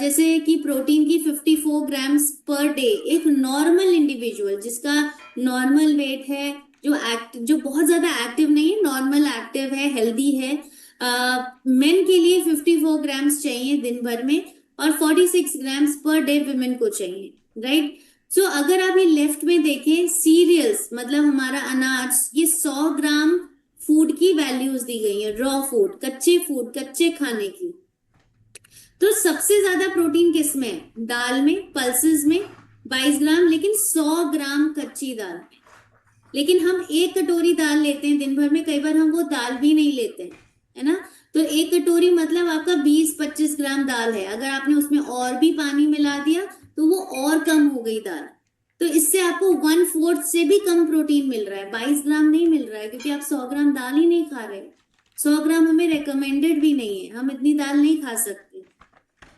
जैसे कि प्रोटीन की 54 ग्राम्स पर डे एक नॉर्मल इंडिविजुअल जिसका नॉर्मल वेट है, जो बहुत ज्यादा एक्टिव नहीं है, नॉर्मल एक्टिव है, हेल्दी है, मेन के लिए 54 ग्राम्स चाहिए दिन भर में, और 46 ग्राम्स पर डे वुमेन को चाहिए, राइट। सो अगर आप ये लेफ्ट में देखें, सीरियल्स मतलब हमारा अनाज, ये 100 ग्राम फूड की वैल्यूज दी गई है, रॉ फूड, कच्चे खाने की। तो सबसे ज्यादा प्रोटीन किस में है? दाल में, पल्सेस में 22 ग्राम, लेकिन 100 ग्राम कच्ची दाल में। लेकिन हम एक कटोरी दाल लेते हैं दिन भर में, कई बार हम वो दाल भी नहीं लेते हैं, है ना। तो एक कटोरी मतलब आपका 20-25 ग्राम दाल है, अगर आपने उसमें और भी पानी मिला दिया तो वो और कम हो गई दाल। तो इससे आपको 1/4 से भी कम प्रोटीन मिल रहा है, 22 ग्राम नहीं मिल रहा है, क्योंकि आप 100 ग्राम दाल ही नहीं खा रहे। 100 ग्राम हमें रेकमेंडेड भी नहीं है, हम इतनी दाल नहीं खा सकते,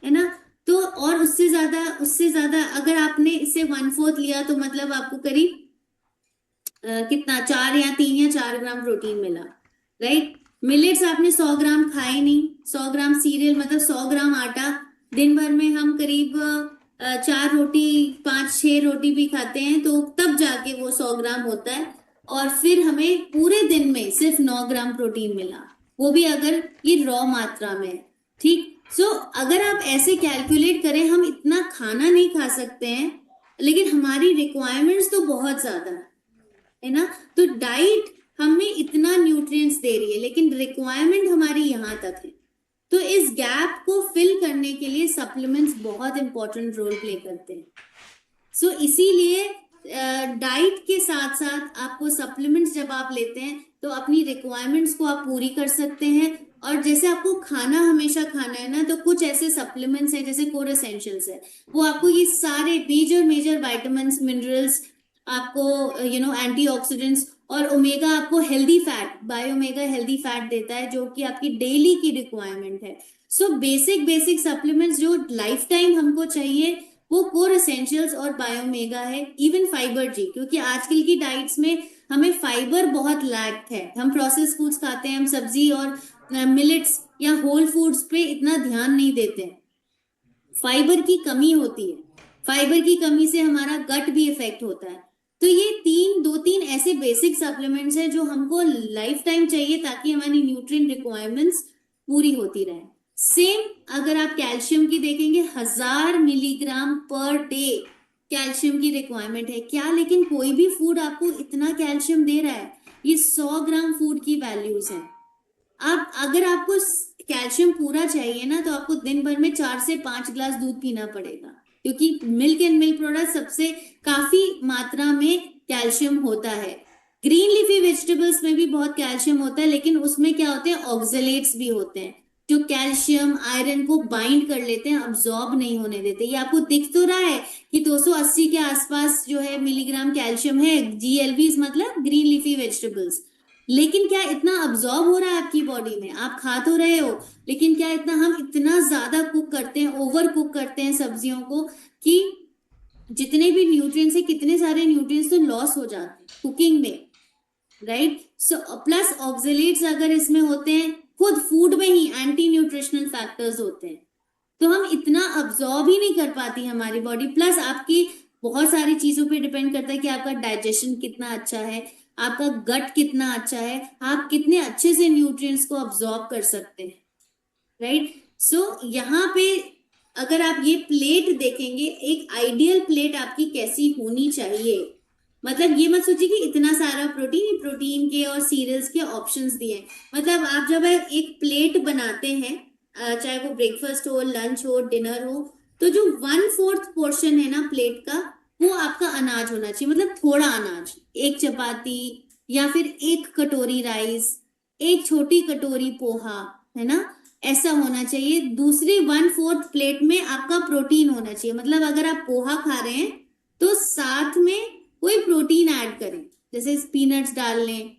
है ना। तो और उससे ज्यादा अगर आपने इससे 1/4 लिया तो मतलब आपको करीब कितना, 3 या 4 ग्राम प्रोटीन मिला, राइट। मिलेट्स आपने 100 ग्राम खाए नहीं, 100 ग्राम सीरियल मतलब 100 ग्राम आटा, दिन भर में हम करीब 4 रोटी, 5-6 रोटी भी खाते हैं, तो तब जाके वो 100 ग्राम होता है। और फिर हमें पूरे दिन में सिर्फ 9 ग्राम प्रोटीन मिला, वो भी अगर ये रॉ मात्रा में है, ठीक। सो अगर आप ऐसे कैलकुलेट करें, हम इतना खाना नहीं खा सकते हैं, लेकिन हमारी रिक्वायरमेंट्स तो बहुत ज्यादा है ना। तो डाइट हमें इतना न्यूट्रिएंट्स दे रही है, लेकिन रिक्वायरमेंट हमारी यहाँ तक है। तो इस गैप को फिल करने के लिए सप्लीमेंट्स बहुत इंपॉर्टेंट रोल प्ले करते हैं। सो इसीलिए डाइट के साथ साथ आपको सप्लीमेंट्स जब आप लेते हैं तो अपनी रिक्वायरमेंट्स को आप पूरी कर सकते हैं। और जैसे आपको खाना हमेशा खाना है ना, तो कुछ ऐसे सप्लीमेंट्स हैं जैसे कोर एसेंशियल्स है, वो आपको ये सारे मेजर मेजर विटामिन्स, मिनरल्स, आपको एंटीऑक्सीडेंट्स, और ओमेगा आपको healthy fat, bio omega healthy fat देता है, जो कि आपकी डेली की रिक्वायरमेंट है। सो बेसिक बेसिक सप्लीमेंट्स जो लाइफ टाइम हमको चाहिए वो कोर एसेंशियल्स और बायोमेगा है। इवन फाइबर जी, क्योंकि आजकल की डाइट्स में हमें फाइबर बहुत लैक है, हम प्रोसेस फूड्स खाते हैं, हम सब्जी और मिलेट्स या होल फूड्स पे इतना ध्यान नहीं देते हैं, फाइबर की कमी होती है, फाइबर की कमी से हमारा गट भी इफेक्ट होता है। तो ये 2-3 ऐसे बेसिक सप्लीमेंट्स हैं जो हमको लाइफ टाइम चाहिए, ताकि हमारी न्यूट्रिएंट रिक्वायरमेंट्स पूरी होती रहे। सेम अगर आप कैल्शियम की देखेंगे, 1000 मिलीग्राम पर डे कैल्शियम की रिक्वायरमेंट है क्या, लेकिन कोई भी फूड आपको इतना कैल्शियम दे रहा है? ये 100 ग्राम फूड की वैल्यूज है। आप अगर आपको कैल्शियम पूरा चाहिए ना, तो आपको दिन भर में 4 से 5 ग्लास दूध पीना पड़ेगा, क्योंकि मिल्क एंड मिल्क प्रोडक्ट सबसे काफी मात्रा में कैल्शियम होता है। ग्रीन लीफी वेजिटेबल्स में भी बहुत कैल्शियम होता है, लेकिन उसमें क्या होते हैं, ऑक्सलेट्स भी होते हैं जो कैल्शियम आयरन को बाइंड कर लेते हैं, अब्सॉर्ब नहीं होने देते। ये आपको दिख तो रहा है कि 280 के आसपास जो है मिलीग्राम कैल्शियम है, जीएलवीज मतलब ग्रीन लीफी वेजिटेबल्स, लेकिन क्या इतना अब्सॉर्ब हो रहा है आपकी बॉडी में? आप खा तो रहे हो, लेकिन क्या इतना, हम इतना ज्यादा कुक करते हैं, ओवर कुक करते हैं सब्जियों को, कि जितने भी न्यूट्रिएंट्स है, कितने सारे न्यूट्रिएंट्स तो लॉस हो जाते हैं कुकिंग में, राइट। सो प्लस ऑक्सलेट्स अगर इसमें होते हैं, खुद फूड में ही एंटी न्यूट्रिशनल फैक्टर्स होते हैं, तो हम इतना अब्सॉर्ब ही नहीं कर पाती हमारी बॉडी। प्लस आपकी बहुत सारी चीजों पे डिपेंड करता है कि आपका डाइजेशन कितना अच्छा है, आपका गट कितना अच्छा है, आप कितने अच्छे से न्यूट्रिएंट्स को अब्सॉर्ब कर सकते हैं, राइट। सो यहाँ पे अगर आप ये प्लेट देखेंगे, एक आइडियल प्लेट आपकी कैसी होनी चाहिए, मतलब ये मत सोचिए कि इतना सारा प्रोटीन, प्रोटीन के और सीरियल्स के ऑप्शंस दिए, मतलब आप जब एक प्लेट बनाते हैं, चाहे वो ब्रेकफास्ट हो, लंच हो, डिनर हो, तो जो 1/4 पोर्शन है ना प्लेट का, वो आपका अनाज होना चाहिए, मतलब थोड़ा अनाज, एक चपाती या फिर एक कटोरी राइस, एक छोटी कटोरी पोहा, है ना, ऐसा होना चाहिए। दूसरी 1/4 प्लेट में आपका प्रोटीन होना चाहिए, मतलब अगर आप पोहा खा रहे हैं तो साथ में कोई प्रोटीन ऐड करें, जैसे पीनट्स डाल लें,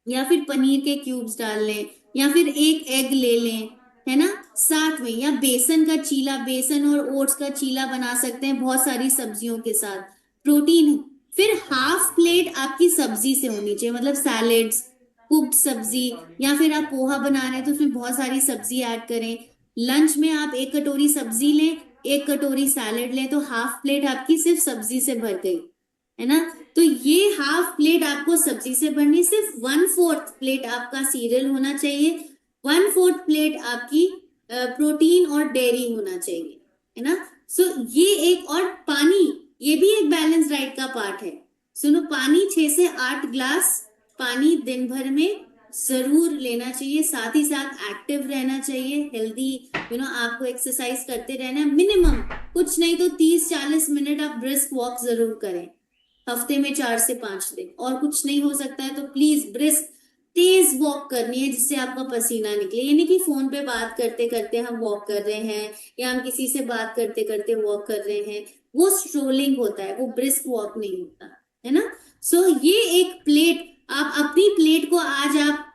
या फिर पनीर के क्यूब्स डाल लें, या फिर एक एग ले लें, है ना। साथ में, या बेसन का चीला, बेसन और ओट्स का चीला बना सकते हैं बहुत सारी सब्जियों के साथ, प्रोटीन। फिर हाफ प्लेट आपकी सब्जी से होनी चाहिए, मतलब सैलेड्स, कुक्ड सब्जी, या फिर आप पोहा बना रहे हैं तो उसमें बहुत सारी सब्जी ऐड करें। लंच में आप 1 कटोरी सब्जी लें, 1 कटोरी सैलेड लें, तो हाफ प्लेट आपकी सिर्फ सब्जी से भर गई, है ना। तो ये हाफ प्लेट आपको सब्जी से भरनी, सिर्फ 1/4 प्लेट आपका सीरियल होना चाहिए, 1/4 प्लेट आपकी प्रोटीन और डेयरी होना चाहिए, है ना। सो ये एक, और पानी, ये भी एक बैलेंस डाइट का पार्ट है। सुनो, पानी 6 से 8 ग्लास पानी दिन भर में जरूर लेना चाहिए। साथ ही साथ एक्टिव रहना चाहिए, हेल्दी, आपको एक्सरसाइज करते रहना है, मिनिमम कुछ नहीं तो 30-40 मिनट आप ब्रिस्क वॉक जरूर करें, हफ्ते में 4 से 5 दिन। और कुछ नहीं हो सकता है तो प्लीज ब्रिस्क तेज वॉक करनी है, जिससे आपका पसीना निकले। ये नहीं कि फोन पे बात करते करते हम वॉक कर रहे हैं, या हम किसी से बात करते करते वॉक कर रहे हैं, वो स्ट्रोलिंग होता है, वो ब्रिस्क वॉक नहीं होता, है ना। सो ये एक प्लेट, आप अपनी प्लेट को आज आप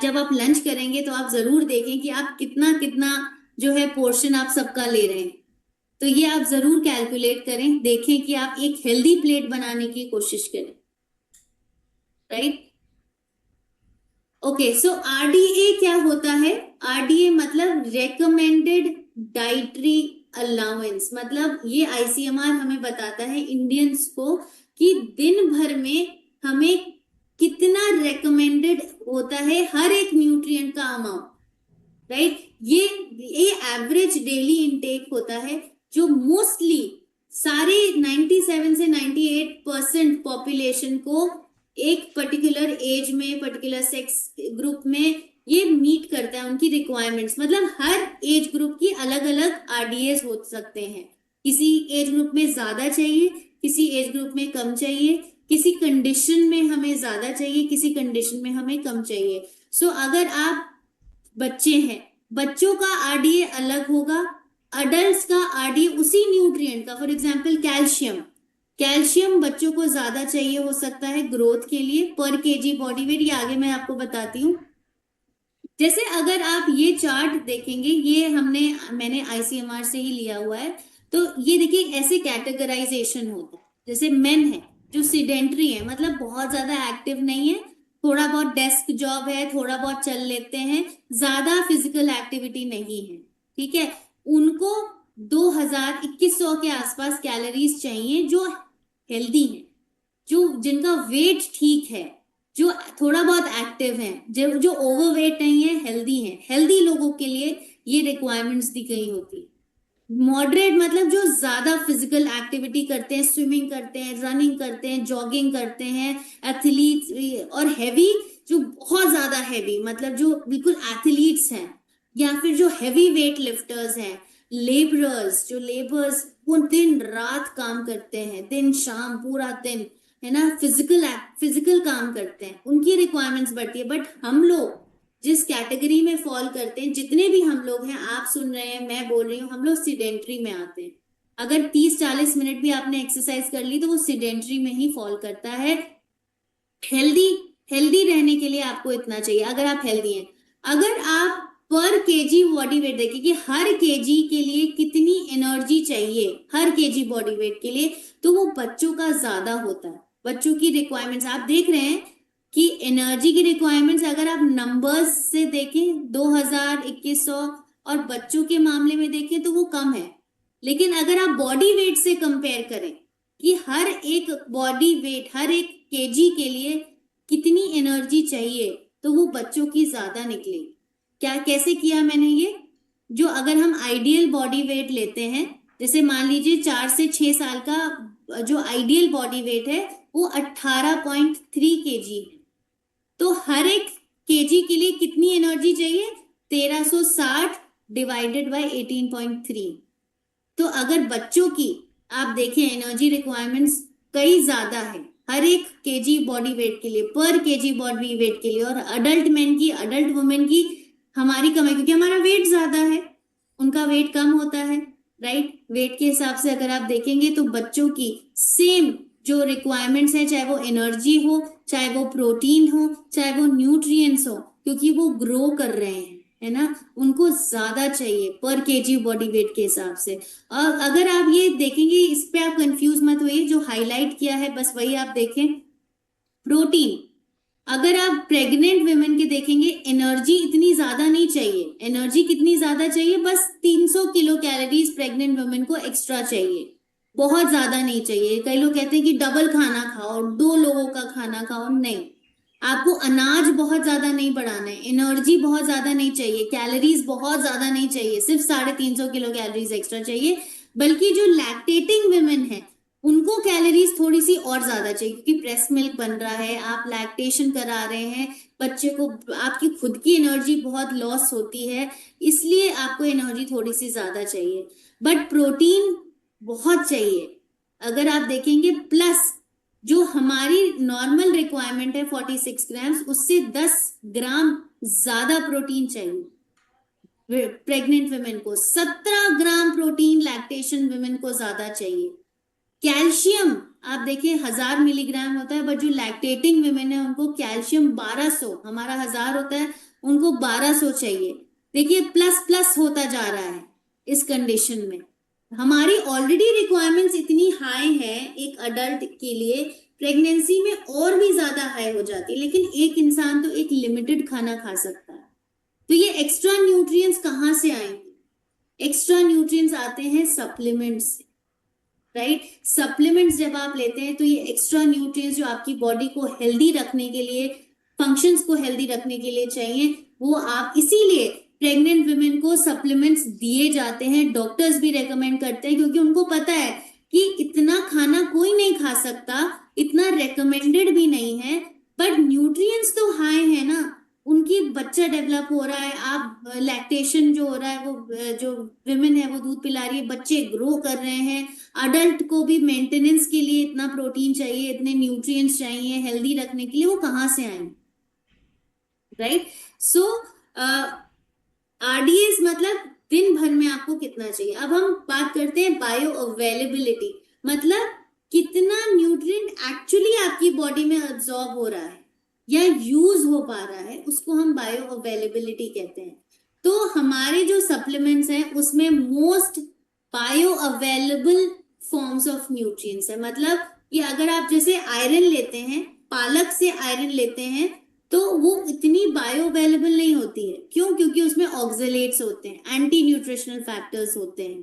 जब आप लंच करेंगे तो आप जरूर देखें कि आप कितना कितना जो है पोर्शन आप सबका ले रहे हैं। तो ये आप जरूर कैलकुलेट करें, देखें कि आप एक हेल्दी प्लेट बनाने की कोशिश करें, राइट। ओके, सो आरडीए क्या होता है? आरडीए मतलब रेकमेंडेड डाइटरी अलाउंस, मतलब ये आईसीएमआर हमें बताता है इंडियंस को कि दिन भर में हमें कितना रेकमेंडेड होता है हर एक न्यूट्रिएंट का अमाउंट, राइट। ये एवरेज डेली इनटेक होता है, जो मोस्टली सारे 97 से 98% पॉपुलेशन को एक पर्टिकुलर एज में, पर्टिकुलर सेक्स ग्रुप में ये मीट करता है उनकी रिक्वायरमेंट्स। मतलब हर एज ग्रुप की अलग अलग आरडीएस हो सकते हैं, किसी एज ग्रुप में ज्यादा चाहिए, किसी एज ग्रुप में कम चाहिए, किसी कंडीशन में हमें ज्यादा चाहिए, किसी कंडीशन में हमें कम चाहिए। सो अगर आप बच्चे हैं, बच्चों का आरडीए अलग होगा, अडल्ट का आरडीए उसी न्यूट्रिएंट का, फॉर एग्जांपल कैल्शियम, कैल्शियम बच्चों को ज्यादा चाहिए हो सकता है ग्रोथ के लिए, पर केजी बॉडी वेट, ये आगे मैं आपको बताती हूँ। जैसे अगर आप ये चार्ट देखेंगे, ये मैंने आईसीएमआर से ही लिया हुआ है, तो ये देखिए ऐसे कैटेगराइजेशन होता है। जैसे मेन है जो सिडेंट्री है, मतलब बहुत ज्यादा एक्टिव नहीं है, थोड़ा बहुत डेस्क जॉब है, थोड़ा बहुत चल लेते हैं, ज्यादा फिजिकल एक्टिविटी नहीं है, ठीक है। उनको 2000-2100 के आसपास कैलोरीज चाहिए, जो हेल्दी है, जो जिनका वेट ठीक है, जो थोड़ा बहुत एक्टिव है, जो ओवरवेट नहीं है, हेल्दी है। हेल्दी लोगों के लिए ये रिक्वायरमेंट्स दी गई होती। मॉडरेट मतलब जो ज्यादा फिजिकल एक्टिविटी करते हैं, स्विमिंग करते हैं, रनिंग करते हैं, जॉगिंग करते हैं, एथलीट। और हैवी, जो बहुत ज्यादा हैवी, मतलब जो बिल्कुल एथलीट्स हैं, या फिर जो हैवी वेट लिफ्टर्स हैं, लेबरर्स, जो लेबर्स वो दिन रात काम करते हैं, दिन शाम पूरा दिन, है ना, फिजिकल काम करते हैं, उनकी रिक्वायरमेंट्स बढ़ती है। बट हम लोग जिस कैटेगरी में फॉल करते हैं, जितने भी हम लोग हैं, आप सुन रहे हैं, मैं बोल रही हूँ, हम लोग सिडेंट्री में आते हैं। अगर 30-40 मिनट भी आपने एक्सरसाइज कर ली तो वो सिडेंट्री में ही फॉल करता है। हेल्दी हेल्दी रहने के लिए आपको इतना चाहिए, अगर आप हेल्दी हैं। अगर आप पर केजी बॉडी वेट देखें कि हर केजी के लिए कितनी एनर्जी चाहिए, हर केजी बॉडी वेट के लिए, तो वो बच्चों का ज्यादा होता है। बच्चों की रिक्वायरमेंट्स आप देख रहे हैं कि एनर्जी की रिक्वायरमेंट्स अगर आप नंबर्स से देखें 2000-2100, और बच्चों के मामले में देखें तो वो कम है। लेकिन अगर आप बॉडी वेट से कंपेयर करें कि हर एक बॉडी वेट, हर एक केजी के लिए कितनी एनर्जी चाहिए, तो वो बच्चों की ज्यादा निकलेगी। क्या, कैसे किया मैंने ये? जो अगर हम आइडियल बॉडी वेट लेते हैं, जैसे मान लीजिए 4 से 6 साल का जो आइडियल बॉडी वेट है वो 18.3 केजी है, तो हर एक केजी के लिए कितनी एनर्जी चाहिए? 1360 डिवाइडेड बाय 18.3। तो अगर बच्चों की आप देखें एनर्जी रिक्वायरमेंट्स कई ज्यादा है हर एक केजी बॉडी वेट के लिए, पर केजी बॉडी वेट के लिए, और अडल्ट मैन की, अडल्ट वुमेन की हमारी कम है, क्योंकि हमारा वेट ज्यादा है, उनका वेट कम होता है, राइट। वेट के हिसाब से अगर आप देखेंगे तो बच्चों की सेम जो रिक्वायरमेंट्स है, चाहे वो एनर्जी हो, चाहे वो प्रोटीन हो, चाहे वो न्यूट्रिएंट्स हो, क्योंकि वो ग्रो कर रहे हैं, है ना, उनको ज्यादा चाहिए पर केजी बॉडी वेट के हिसाब से। और अगर आप ये देखेंगे, इस पे आप कंफ्यूज मत होइए, जो हाईलाइट किया है बस वही आप देखें। प्रोटीन, अगर आप प्रेग्नेंट वुमेन के देखेंगे, एनर्जी इतनी ज्यादा नहीं चाहिए। एनर्जी कितनी ज्यादा चाहिए, बस 300 किलो कैलोरीज प्रेग्नेंट वुमेन को एक्स्ट्रा चाहिए, बहुत ज्यादा नहीं चाहिए। कई लोग कहते हैं कि डबल खाना खाओ, 2 लोगों का खाना खाओ, नहीं। आपको अनाज बहुत ज्यादा नहीं बढ़ाना है, एनर्जी बहुत ज्यादा नहीं चाहिए, कैलोरीज बहुत ज्यादा नहीं चाहिए, सिर्फ 350 किलो कैलोरीज एक्स्ट्रा चाहिए। बल्कि जो लैक्टेटिंग वुमेन है उनको कैलोरीज थोड़ी सी और ज्यादा चाहिए, क्योंकि ब्रेस्ट मिल्क बन रहा है, आप लैक्टेशन करा रहे हैं बच्चे को, आपकी खुद की एनर्जी बहुत लॉस होती है, इसलिए आपको एनर्जी थोड़ी सी ज्यादा चाहिए। बट प्रोटीन बहुत चाहिए। अगर आप देखेंगे, प्लस जो हमारी नॉर्मल रिक्वायरमेंट है 46 ग्राम्स, उससे 10 ग्राम ज्यादा प्रोटीन चाहिए। प्रेग्नेंट वुमेन को 17 ग्राम प्रोटीन लैक्टेशन वुमेन को ज्यादा चाहिए। कैल्शियम आप देखिए 1000 मिलीग्राम होता है, बट जो लैक्टेटिंग वुमेन है उनको कैल्शियम 1200, हमारा 1000 होता है, उनको 1200 चाहिए। देखिए प्लस प्लस होता जा रहा है इस कंडीशन में। हमारी ऑलरेडी रिक्वायरमेंट्स इतनी हाई है एक अडल्ट के लिए, प्रेगनेंसी में और भी ज्यादा हाई हो जाती है। लेकिन एक इंसान तो एक लिमिटेड खाना खा सकता है, तो ये एक्स्ट्रा न्यूट्रिएंट्स कहाँ से आएंगे? एक्स्ट्रा न्यूट्रिएंट्स आते हैं सप्लीमेंट्स से, राइट। सप्लीमेंट्स जब आप लेते हैं तो ये एक्स्ट्रा न्यूट्रिएंट्स जो आपकी बॉडी को हेल्दी रखने के लिए, फंक्शंस को हेल्दी रखने के लिए चाहिए, वो आप इसीलिए प्रेग्नेंट वुमेन को सप्लीमेंट्स दिए जाते हैं। डॉक्टर्स भी रेकमेंड करते हैं, क्योंकि उनको पता है कि इतना खाना कोई नहीं खा सकता, इतना रेकमेंडेड भी नहीं है, बट न्यूट्रिएंट्स तो हाई है ना। उनकी बच्चा डेवलप हो रहा है, आप लैक्टेशन जो हो रहा है, वो जो विमेन है वो दूध पिला रही है, बच्चे ग्रो कर रहे हैं, अडल्ट को भी मेंटेनेंस के लिए इतना प्रोटीन चाहिए, इतने न्यूट्रिएंट्स चाहिए हेल्दी रखने के लिए, वो कहाँ से आएंगे, राइट। सो आरडीएस मतलब दिन भर में आपको कितना चाहिए। अब हम बात करते हैं बायो अवेलेबिलिटी, मतलब कितना न्यूट्रिएंट एक्चुअली आपकी बॉडी में अब्सॉर्ब हो रहा है या यूज हो पा रहा है, उसको हम बायो अवेलेबिलिटी कहते हैं। तो हमारे जो सप्लीमेंट्स हैं उसमें most bio available forms of nutrients है। मतलब कि अगर आप जैसे आयरन लेते हैं, पालक से आयरन लेते हैं, तो वो इतनी बायो अवेलेबल नहीं होती है। क्यों? क्योंकि उसमें ऑक्जेलेट्स होते हैं, एंटी न्यूट्रिशनल फैक्टर्स होते हैं।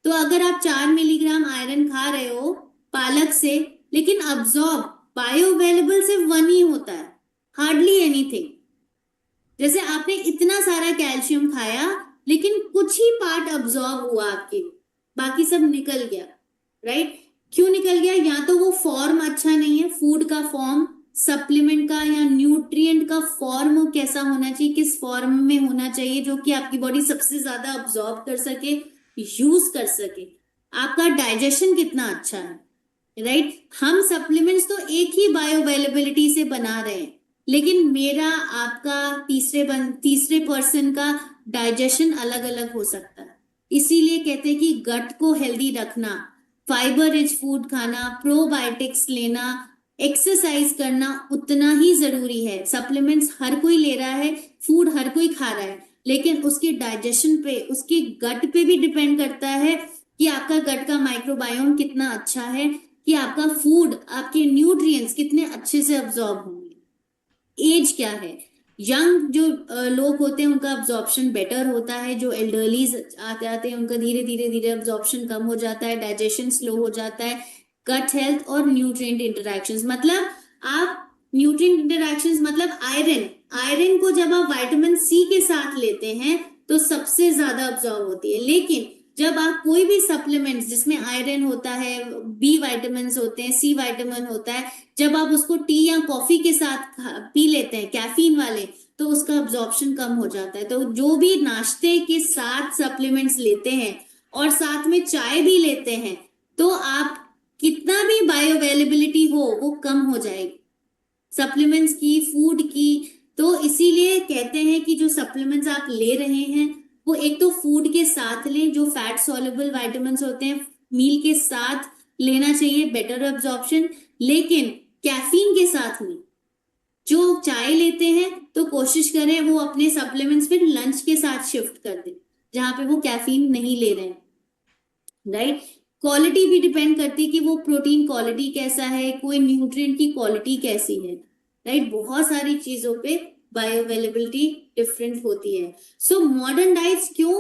तो अगर आप 4 मिलीग्राम आयरन खा रहे हो पालक से, लेकिन अब्सॉर्ब बायो अवेलेबल सिर्फ 1 ही होता है, हार्डली एनीथिंग। जैसे आपने इतना सारा कैल्शियम खाया, लेकिन कुछ ही पार्ट अब्सॉर्ब हुआ आपके, बाकी सब निकल गया, राइट। क्यों निकल गया? या तो वो फॉर्म अच्छा नहीं है, फूड का फॉर्म, सप्लीमेंट का या न्यूट्रिएंट का फॉर्म कैसा होना चाहिए, किस फॉर्म में होना चाहिए जो कि आपकी बॉडी सबसे ज्यादा अब्सॉर्ब कर सके, यूज कर सके। आपका डाइजेशन कितना अच्छा है, राइट। हम सप्लीमेंट्स तो एक ही बायो अवेलेबिलिटी से बना रहे हैं, लेकिन मेरा आपका तीसरे पर्सन का डाइजेशन अलग अलग हो सकता है। इसीलिए कहते हैं कि गट को हेल्दी रखना, फाइबर रिच फूड खाना, प्रोबायोटिक्स लेना, एक्सरसाइज करना उतना ही जरूरी है। सप्लीमेंट्स हर कोई ले रहा है, फूड हर कोई खा रहा है, लेकिन उसके डाइजेशन पे, उसके गट पे भी डिपेंड करता है कि आपका गट का माइक्रोबायोम कितना अच्छा है, कि आपका फूड, आपके न्यूट्रिएंट्स कितने अच्छे से अब्सॉर्ब होंगे। एज क्या है, यंग जो लोग होते हैं उनका अब्जॉर्प्शन बेटर होता है, जो एल्डरलीज आते हैं उनका धीरे धीरे धीरे अब्जॉर्प्शन कम हो जाता है, डाइजेशन स्लो हो जाता है। गट हेल्थ और न्यूट्रिएंट इंटरैक्शंस, मतलब आप न्यूट्रिएंट इंटरैक्शंस मतलब आयरन, आयरन को जब आप विटामिन सी के साथ लेते हैं तो सबसे ज्यादा अब्सॉर्ब होती है। लेकिन जब आप कोई भी सप्लीमेंट्स जिसमें आयरन होता है, बी विटामिन होते हैं, सी विटामिन होता है, जब आप उसको टी या कॉफी के साथ पी लेते हैं कैफीन वाले, तो उसका अब्जॉर्प्शन कम हो जाता है। तो जो भी नाश्ते के साथ सप्लीमेंट्स लेते हैं और साथ में चाय भी लेते हैं, तो आप कितना भी बायो अवेलेबिलिटी हो वो कम हो जाएगी सप्लीमेंट्स की, फूड की। तो इसीलिए कहते हैं कि जो सप्लीमेंट्स आप ले रहे हैं वो एक तो फूड के साथ लें, जो फैट सॉल्युबल विटामिन्स होते हैं मील के साथ लेना चाहिए, बेटर अब्जॉर्प्शन, लेकिन कैफीन के साथ नहीं। जो चाय लेते हैं तो कोशिश करें वो अपने सप्लीमेंट्स फिर लंच के साथ शिफ्ट कर दें, जहां पे वो कैफीन नहीं ले रहे हैं, राइट। क्वालिटी भी डिपेंड करती है कि वो प्रोटीन क्वालिटी कैसा है, कोई न्यूट्रिएंट की क्वालिटी कैसी है, राइट। बहुत सारी चीजों पे बायो अवेलेबिलिटी डिफरेंट होती है। सो मॉडर्न डाइट्स क्यों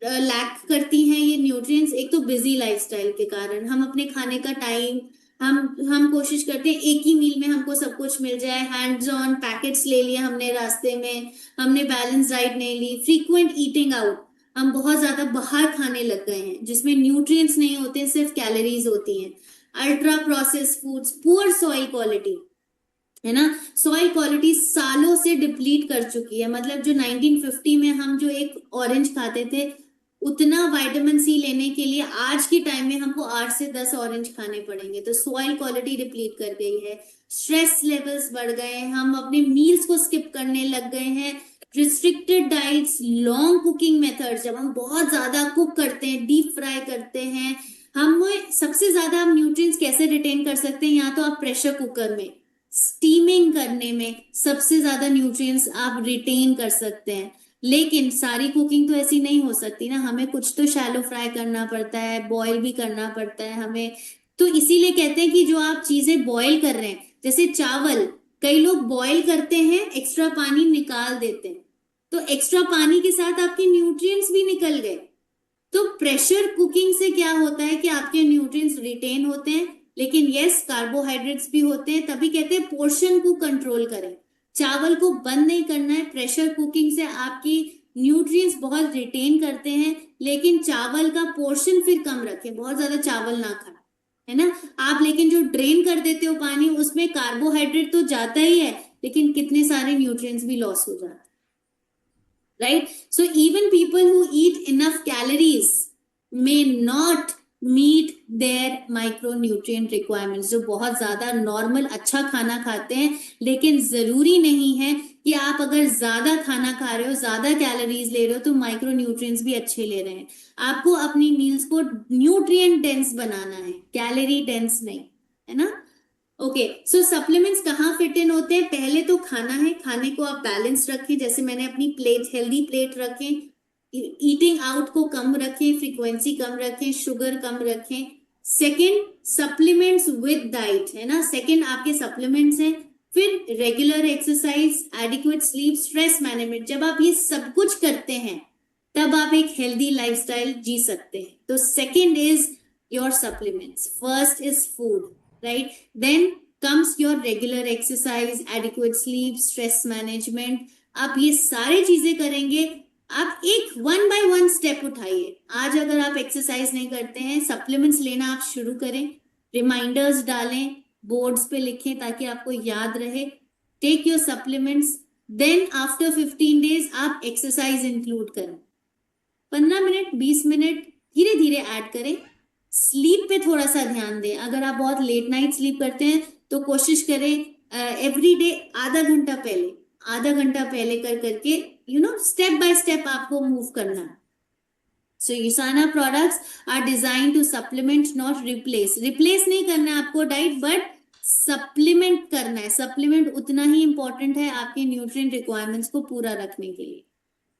लैक करती हैं ये न्यूट्रिएंट्स? एक तो बिजी लाइफस्टाइल के कारण, हम अपने खाने का टाइम, हम कोशिश करते हैं एक ही मील में हमको सब कुछ मिल जाए, हैंड्स ऑन पैकेट्स ले लिया हमने रास्ते में, हमने बैलेंस डाइट नहीं ली, फ्रीक्वेंट ईटिंग आउट, हम बहुत ज्यादा बाहर खाने लग गए हैं जिसमें न्यूट्रिएंट्स नहीं होते, सिर्फ कैलोरीज होती हैं। Ultra processed foods, poor soil quality, है ना। सॉइल क्वालिटी सालों से डिप्लीट कर चुकी है, मतलब जो 1950 में हम जो एक ऑरेंज खाते थे, उतना विटामिन सी लेने के लिए आज के टाइम में हमको 8 से 10 ऑरेंज खाने पड़ेंगे। तो सॉइल क्वालिटी डिप्लीट कर गई है, स्ट्रेस लेवल्स बढ़ गए हैं, हम अपने मील्स को स्किप करने लग गए हैं, restricted diets, long cooking methods, जब हम बहुत ज्यादा कुक करते हैं, डीप फ्राई करते हैं, हम सबसे ज्यादा हम न्यूट्रिएंट्स कैसे रिटेन कर सकते हैं? या तो आप प्रेशर कुकर में स्टीमिंग करने में सबसे ज्यादा न्यूट्रिएंट्स आप रिटेन कर सकते हैं। लेकिन सारी कुकिंग तो ऐसी नहीं हो सकती ना, हमें कुछ तो शैलो फ्राई करना पड़ता है, बॉईल भी करना पड़ता है हमें। तो इसीलिए कहते हैं कि जो आप चीजें बॉईल कर रहे हैं, जैसे चावल, कई लोग बॉईल करते हैं, एक्स्ट्रा पानी निकाल देते हैं, तो एक्स्ट्रा पानी के साथ आपके न्यूट्रिएंट्स भी निकल गए। तो प्रेशर कुकिंग से क्या होता है कि आपके न्यूट्रिएंट्स रिटेन होते हैं, लेकिन यस कार्बोहाइड्रेट्स भी होते हैं। तभी कहते हैं पोर्शन को कंट्रोल करें, चावल को बंद नहीं करना है। प्रेशर कुकिंग से आपकी न्यूट्रिएंट्स बहुत रिटेन करते हैं, लेकिन चावल का पोर्शन फिर कम रखें, बहुत ज्यादा चावल ना खाएं, है ना। आप लेकिन जो ड्रेन कर देते हो पानी, उसमें कार्बोहाइड्रेट तो जाता ही है, लेकिन कितने सारे न्यूट्रिएंट्स भी लॉस हो जाते हैं, right? So even people who eat enough calories may not meet their micronutrient requirements। जो बहुत ज्यादा नॉर्मल अच्छा खाना खाते हैं, लेकिन जरूरी नहीं है कि आप अगर ज्यादा खाना खा रहे हो, ज्यादा कैलोरीज ले रहे हो, तो माइक्रोन्यूट्रिएंट्स भी अच्छे ले रहे हैं। आपको अपनी मील्स को न्यूट्रिएंट डेंस बनाना है, कैलोरी डेंस नहीं, है ना। ओके, सो सप्लीमेंट्स कहाँ फिट इन होते हैं? पहले तो खाना है, खाने को आप बैलेंस रखें, जैसे मैंने अपनी प्लेट, हेल्दी प्लेट रखें, ईटिंग आउट को कम रखें, फ्रीक्वेंसी कम रखें, शुगर कम रखें। सेकंड, सप्लीमेंट्स विद डाइट, है ना। सेकंड आपके सप्लीमेंट्स हैं, फिर regular exercise, adequate sleep, stress management. जब आप ये सब कुछ करते हैं, तब आप एक हेल्दी लाइफस्टाइल जी सकते हैं। तो second is your supplements, first is food, right? Then comes your regular exercise, adequate sleep, stress management। आप ये सारी चीजें करेंगे, आप एक 1 by 1 स्टेप उठाइए। आज अगर आप एक्सरसाइज नहीं करते हैं, सप्लीमेंट्स लेना आप शुरू करें, रिमाइंडर्स डालें, बोर्ड्स पे लिखें ताकि आपको याद रहे। Take your supplements, then after 15 days आप एक्सरसाइज इंक्लूड करें, 15 मिनट 20 मिनट धीरे धीरे ऐड करें। स्लीप पे थोड़ा सा ध्यान दें, अगर आप बहुत लेट नाइट स्लीप करते हैं तो कोशिश करें एवरी डे आधा घंटा पहले कर करके स्टेप बाय स्टेप आपको मूव करना है। So Usana products are design to supplement not replace. Replace नहीं करना है आपको डाइट, बट सप्लीमेंट करना है। सप्लीमेंट उतना ही इंपॉर्टेंट है आपके न्यूट्रिएंट रिक्वायरमेंट्स को पूरा रखने के लिए,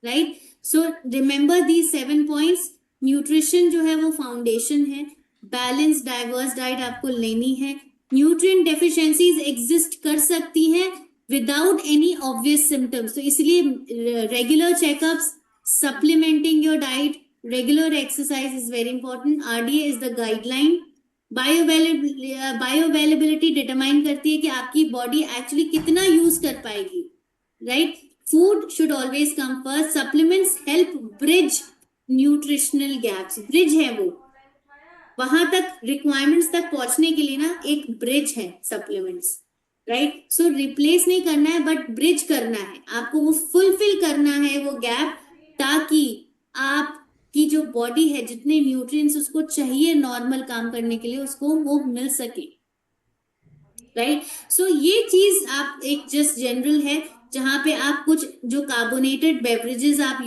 right. So remember the 7 points. Nutrition जो है वो फाउंडेशन है, बैलेंस डाइवर्स डाइट आपको लेनी है। न्यूट्रिएंट डेफिशिएंसीज एग्जिस्ट कर सकती हैं विदाउट एनी ऑब्वियस सिम्टम्स, तो इसलिए regular checkups, supplementing your diet, regular exercise is very important. RDA is the guideline. Bio availability determine करती है कि आपकी बॉडी एक्चुअली कितना यूज कर पाएगी, right. Food should always come first. Supplements help bridge nutritional gaps. Bridge है वो, वहां तक रिक्वायरमेंट्स तक पहुंचने के लिए ना एक ब्रिज है सप्लीमेंट्स, राइट। सो रिप्लेस नहीं करना है, बट ब्रिज करना है, आपको वो फुलफिल करना है वो गैप, ताकि आपकी जो बॉडी है, जितने न्यूट्रिएंट्स उसको चाहिए नॉर्मल काम करने के लिए, उसको वो मिल सके, राइट। सो ये चीज आप एक जस्ट जनरल है, जहां पे आप कुछ जो कार्बोनेटेड बेवरेजेस आप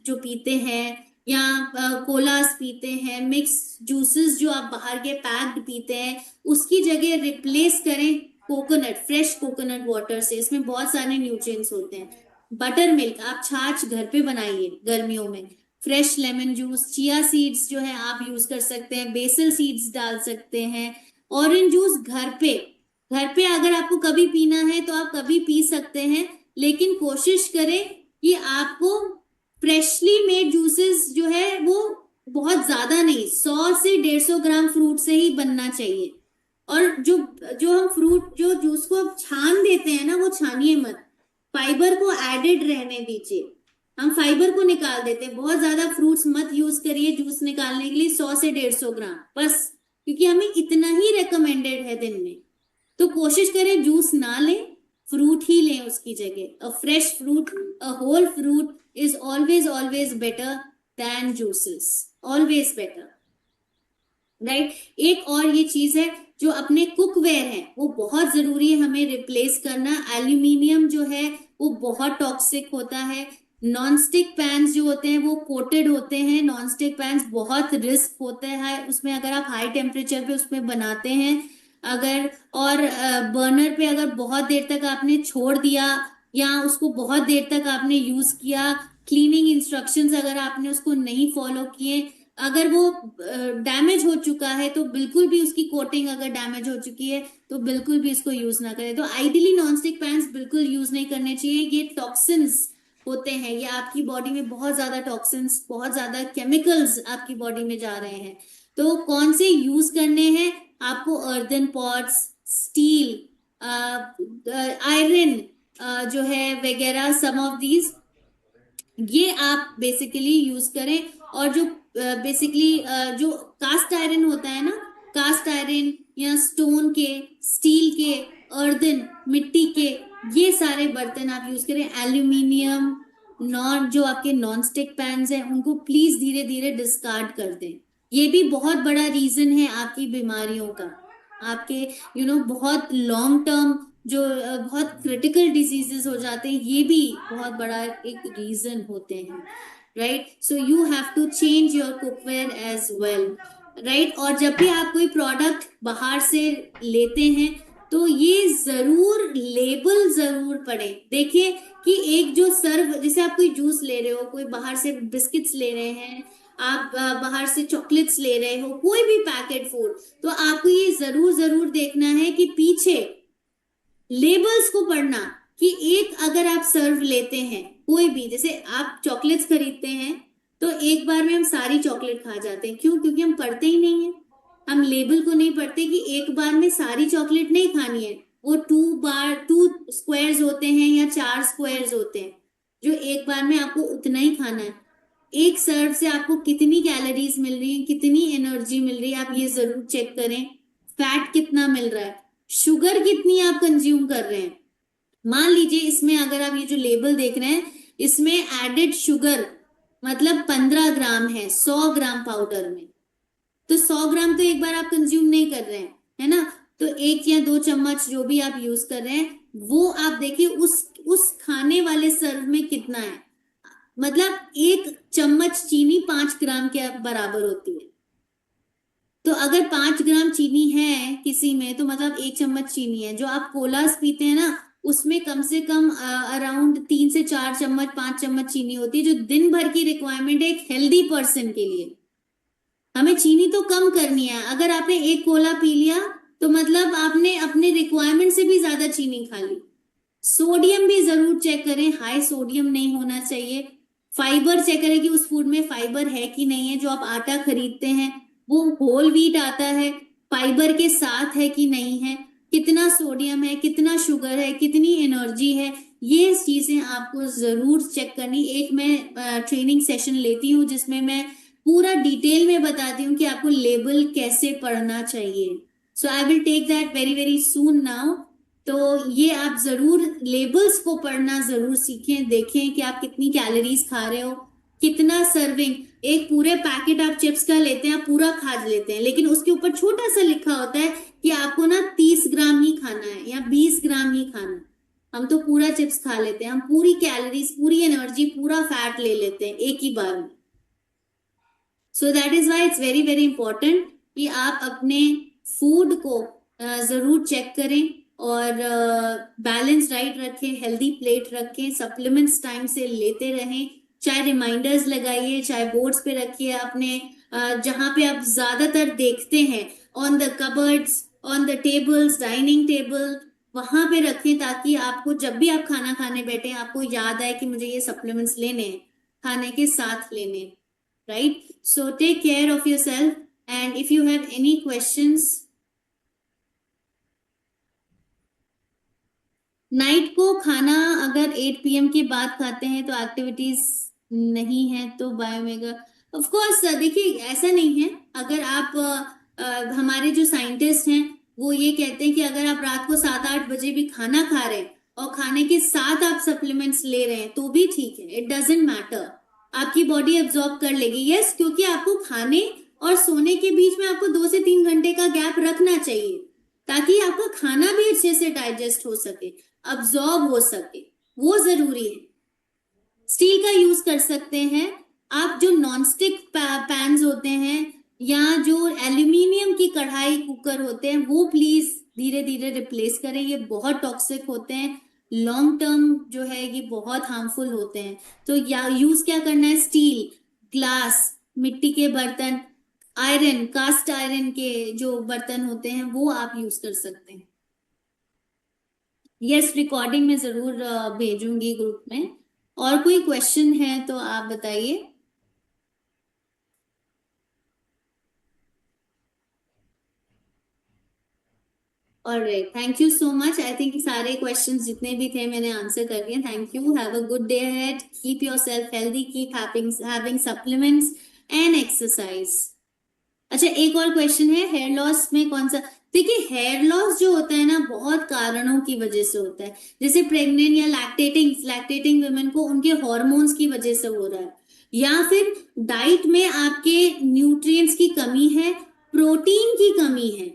जो पीते हैं, या कोलास पीते हैं, मिक्स जूसेस जो आप बाहर के पैक्ड पीते हैं, उसकी जगह रिप्लेस करें कोकोनट, फ्रेश कोकोनट वाटर से, इसमें बहुत सारे न्यूट्रिएंट्स होते हैं। बटर मिल्क, आप छाछ घर पे बनाइए गर्मियों में। Fresh lemon juice, chia seeds जो है आप यूज कर सकते हैं, बेसल सीड्स डाल सकते हैं। ऑरेंज जूस घर पे अगर आपको कभी पीना है तो आप कभी पी सकते हैं, लेकिन कोशिश करें कि आपको फ्रेशली मेड जूसेस जो है वो बहुत ज्यादा नहीं, 100 से 150 ग्राम फ्रूट से ही बनना चाहिए। और जो जो हम फ्रूट जो जूस को अब छान देते हैं ना, वो छानिए मत, फाइबर को एडेड रहने दीजिए। हम फाइबर को निकाल देते हैं, बहुत ज्यादा फ्रूट्स मत यूज करिए जूस निकालने के लिए, 100 से 150 ग्राम बस, क्योंकि हमें इतना ही रेकमेंडेड है दिन में। तो कोशिश करें जूस ना लें, फ्रूट ही लें उसकी जगह। A fresh fruit, a whole fruit is always always better than juices, always better, right. एक और ये चीज है, जो अपने कुकवेयर है वो बहुत जरूरी है हमें रिप्लेस करना। एल्यूमिनियम जो है वो बहुत टॉक्सिक होता है। नॉन स्टिक पैन्स जो होते हैं वो कोटेड होते हैं, नॉन स्टिक पैन्स बहुत रिस्क होते हैं उसमें, अगर आप हाई टेम्परेचर पे उसमें बनाते हैं अगर, और बर्नर पे अगर बहुत देर तक आपने छोड़ दिया या उसको बहुत देर तक आपने यूज किया, क्लीनिंग इंस्ट्रक्शंस अगर आपने उसको नहीं फॉलो किए, अगर वो डैमेज हो चुका है तो बिल्कुल भी, उसकी कोटिंग अगर डैमेज हो चुकी है तो बिल्कुल भी इसको यूज ना करें। तो आइडियली नॉनस्टिक पैन्स बिल्कुल यूज नहीं करने चाहिए। ये टॉक्सिन्स होते हैं, ये आपकी बॉडी में बहुत ज्यादा टॉक्सिन्स, बहुत ज्यादा केमिकल्स आपकी बॉडी में जा रहे हैं। तो कौन से यूज करने हैं आपको? अर्दन पॉट्स, स्टील, आयरन जो है वगैरह, सम ऑफ दीज, ये आप बेसिकली यूज करें। और जो बेसिकली जो कास्ट आयरन होता है ना, कास्ट आयरन या स्टोन के, स्टील के, अर्दन, मिट्टी के, ये सारे बर्तन आप यूज करें। एल्यूमिनियम, नॉन जो आपके नॉन स्टिक पैन्स हैं उनको प्लीज धीरे धीरे डिस्कार्ड कर दें। ये भी बहुत बड़ा रीजन है आपकी बीमारियों का, आपके बहुत लॉन्ग टर्म जो बहुत क्रिटिकल डिजीजेस हो जाते हैं, ये भी बहुत बड़ा एक रीजन होते हैं, right. So you have to change your cookware as well, right. और जब भी आप कोई प्रोडक्ट बाहर से लेते हैं तो ये जरूर लेबल जरूर पढ़े, देखिए कि एक जो सर्व, जैसे आप कोई जूस ले रहे हो, कोई बाहर से बिस्किट्स ले रहे हैं, आप बाहर से चॉकलेट्स ले रहे हो, कोई भी पैकेट फूड, तो आपको ये जरूर जरूर देखना है कि पीछे लेबल्स को पढ़ना, कि एक अगर आप सर्व लेते हैं कोई भी, जैसे आप चॉकलेट्स खरीदते हैं तो एक बार में हम सारी चॉकलेट खा जाते हैं, क्यों? क्योंकि हम पढ़ते ही नहीं है, हम लेबल को नहीं पढ़ते कि एक बार में सारी चॉकलेट नहीं खानी है। वो 2 स्क्वायर्स होते हैं या 4 स्क्वायर्स होते हैं, जो एक बार में आपको उतना ही खाना है। एक सर्व से आपको कितनी कैलोरीज मिल रही है, कितनी एनर्जी मिल रही है, आप ये जरूर चेक करें। फैट कितना मिल रहा है, शुगर कितनी आप कंज्यूम कर रहे हैं। मान लीजिए इसमें अगर आप ये जो लेबल देख रहे हैं, इसमें एडेड शुगर मतलब 15 ग्राम है 100 ग्राम पाउडर में, तो 100 ग्राम तो एक बार आप कंज्यूम नहीं कर रहे हैं, है ना। तो 1 या 2 चम्मच जो भी आप यूज कर रहे हैं, वो आप देखिए उस खाने वाले सर्व में कितना है। मतलब 1 चम्मच चीनी 5 ग्राम के बराबर होती है। तो अगर 5 ग्राम चीनी है किसी में, तो मतलब 1 चम्मच चीनी है। जो आप कोलास पीते हैं ना, उसमें कम से कम अराउंड 3 से 4 चम्मच, 5 चम्मच चीनी होती है, जो दिन भर की रिक्वायरमेंट है एक हेल्दी पर्सन के लिए। हमें चीनी तो कम करनी है। अगर आपने एक कोला पी लिया तो मतलब आपने अपने रिक्वायरमेंट से भी ज्यादा चीनी खा ली। सोडियम भी जरूर चेक करें, हाई सोडियम नहीं होना चाहिए। फाइबर चेक करें कि उस फूड में फाइबर है कि नहीं है। जो आप आटा खरीदते हैं वो होल व्हीट आता है, फाइबर के साथ है कि नहीं है, कितना सोडियम है, कितना शुगर है, कितनी एनर्जी है, ये चीजें आपको जरूर चेक करनी। एक मैं ट्रेनिंग सेशन लेती हूँ जिसमें मैं पूरा डिटेल में बताती हूँ कि आपको लेबल कैसे पढ़ना चाहिए। So I will take that very very soon now. तो ये आप जरूर लेबल्स को पढ़ना जरूर सीखें, देखें कि आप कितनी कैलोरीज खा रहे हो, कितना सर्विंग। एक पूरे पैकेट आप चिप्स का लेते हैं, आप पूरा खा लेते हैं, लेकिन उसके ऊपर छोटा सा लिखा होता है कि आपको ना 30 ग्राम ही खाना है या 20 ग्राम ही खाना है। हम तो पूरा चिप्स खा लेते हैं, हम पूरी कैलोरीज, पूरी एनर्जी, पूरा फैट ले लेते हैं एक ही बार में। So that is why it's very very important कि आप अपने फूड को जरूर चेक करें और बैलेंस डाइट रखें, हेल्दी प्लेट रखें, सप्लीमेंट्स टाइम से लेते रहें, चाहे रिमाइंडर्स लगाइए, चाहे बोर्ड्स पे रखिए अपने, जहां पे आप ज्यादातर देखते हैं, on the cupboards, on the tables, dining table, वहां पे रखें, ताकि आपको जब भी आप खाना खाने बैठे आपको याद आए कि मुझे ये सप्लीमेंट्स लेने हैं, खाने के साथ लेने हैं, right? So take care of yourself, and if you have any questions. Night को खाना अगर 8 PM के बाद खाते हैं तो एक्टिविटीज नहीं है तो बायोमेगा, ऑफ कोर्स देखिए ऐसा नहीं है, अगर आप हमारे जो साइंटिस्ट हैं वो ये कहते हैं कि अगर आप रात को 7-8 बजे भी खाना खा रहे हैं और खाने के साथ आप सप्लीमेंट्स ले रहे हैं तो भी ठीक है, इट डजेंट मैटर, आपकी बॉडी एब्जॉर्ब कर लेगी। यस, क्योंकि आपको खाने और सोने के बीच में आपको 2 से 3 घंटे का गैप रखना चाहिए, ताकि आपका खाना भी अच्छे से डाइजेस्ट हो सके, अब्जॉर्ब हो सके, वो जरूरी है। स्टील का यूज कर सकते हैं आप, जो नॉन स्टिक पैन्स होते हैं या जो एल्यूमिनियम की कढ़ाई कुकर होते हैं वो प्लीज धीरे धीरे रिप्लेस करें, ये बहुत टॉक्सिक होते हैं, लॉन्ग टर्म जो है ये बहुत हार्मफुल होते हैं। तो या यूज क्या करना है, स्टील, ग्लास, मिट्टी के बर्तन, आयरन, कास्ट आयरन के जो बर्तन होते हैं वो आप यूज कर सकते हैं। यस, रिकॉर्डिंग में जरूर भेजूंगी ग्रुप में। और कोई क्वेश्चन है तो आप बताइए। Alright, thank you so much. I think सारे क्वेश्चंस जितने भी थे मैंने आंसर कर दिए। Thank you, have a good day ahead, keep yourself healthy, keep having supplements and exercise. अच्छा, एक और क्वेश्चन है, हेयर लॉस में कौन सा? देखिए, हेयर लॉस जो होता है ना बहुत कारणों की वजह से होता है, जैसे प्रेग्नेंट या लैक्टेटिंग वुमेन को उनके हॉर्मोन्स की वजह से हो रहा है, या फिर डाइट में आपके न्यूट्रिएंट्स की कमी है, प्रोटीन की कमी है,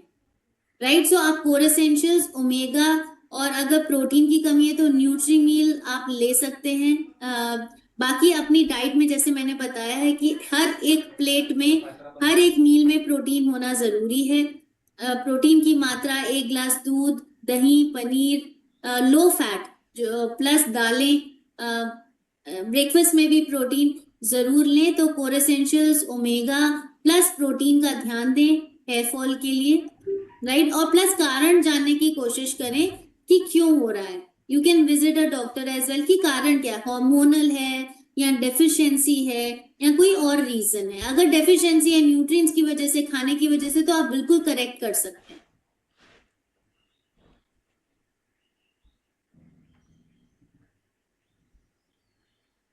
राइट? सो आप कोर एसेंशियल्स, ओमेगा, और अगर प्रोटीन की कमी है तो न्यूट्री मील आप ले सकते हैं। बाकी अपनी डाइट में जैसे मैंने बताया है कि हर एक प्लेट में, हर एक मील में प्रोटीन होना जरूरी है। प्रोटीन की मात्रा, 1 ग्लास दूध, दही, पनीर, लो फैट जो प्लस दालें, ब्रेकफास्ट में भी प्रोटीन जरूर लें। तो core essentials, omega plus protein का ध्यान दें हेयर फॉल के लिए, राइट? और प्लस कारण जानने की कोशिश करें कि क्यों हो रहा है। You can visit a doctor as well कि कारण क्या है, हार्मोनल है या डेफिशिएंसी है या कोई और रीजन है। अगर डेफिशिएंसी है न्यूट्रिएंट्स की वजह से, खाने की वजह से, तो आप बिल्कुल करेक्ट कर सकते हैं।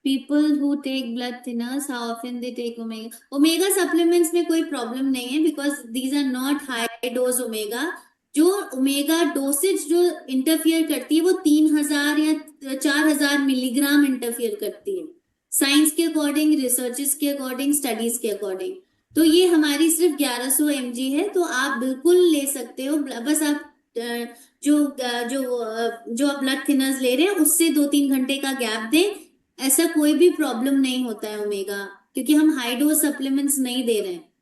People who take blood thinners, how often they take omega? Omega supplements में कोई प्रॉब्लम नहीं है, because these are not high dose omega. जो ओमेगा डोसेज जो इंटरफियर करती है वो 3,000 या 4,000 मिलीग्राम इंटरफियर करती है, साइंस के अकॉर्डिंग, रिसर्चेस के अकॉर्डिंग, स्टडीज के अकॉर्डिंग। तो ये हमारी सिर्फ 1100 mg है, तो आप बिल्कुल ले सकते हो। बस आप जो आप ब्लड थिनर्स ले रहे हैं उससे 2-3 घंटे का गैप दें, ऐसा कोई भी प्रॉब्लम नहीं होता है ओमेगा, क्योंकि हम हाई डोज सप्लीमेंट्स नहीं दे रहे हैं।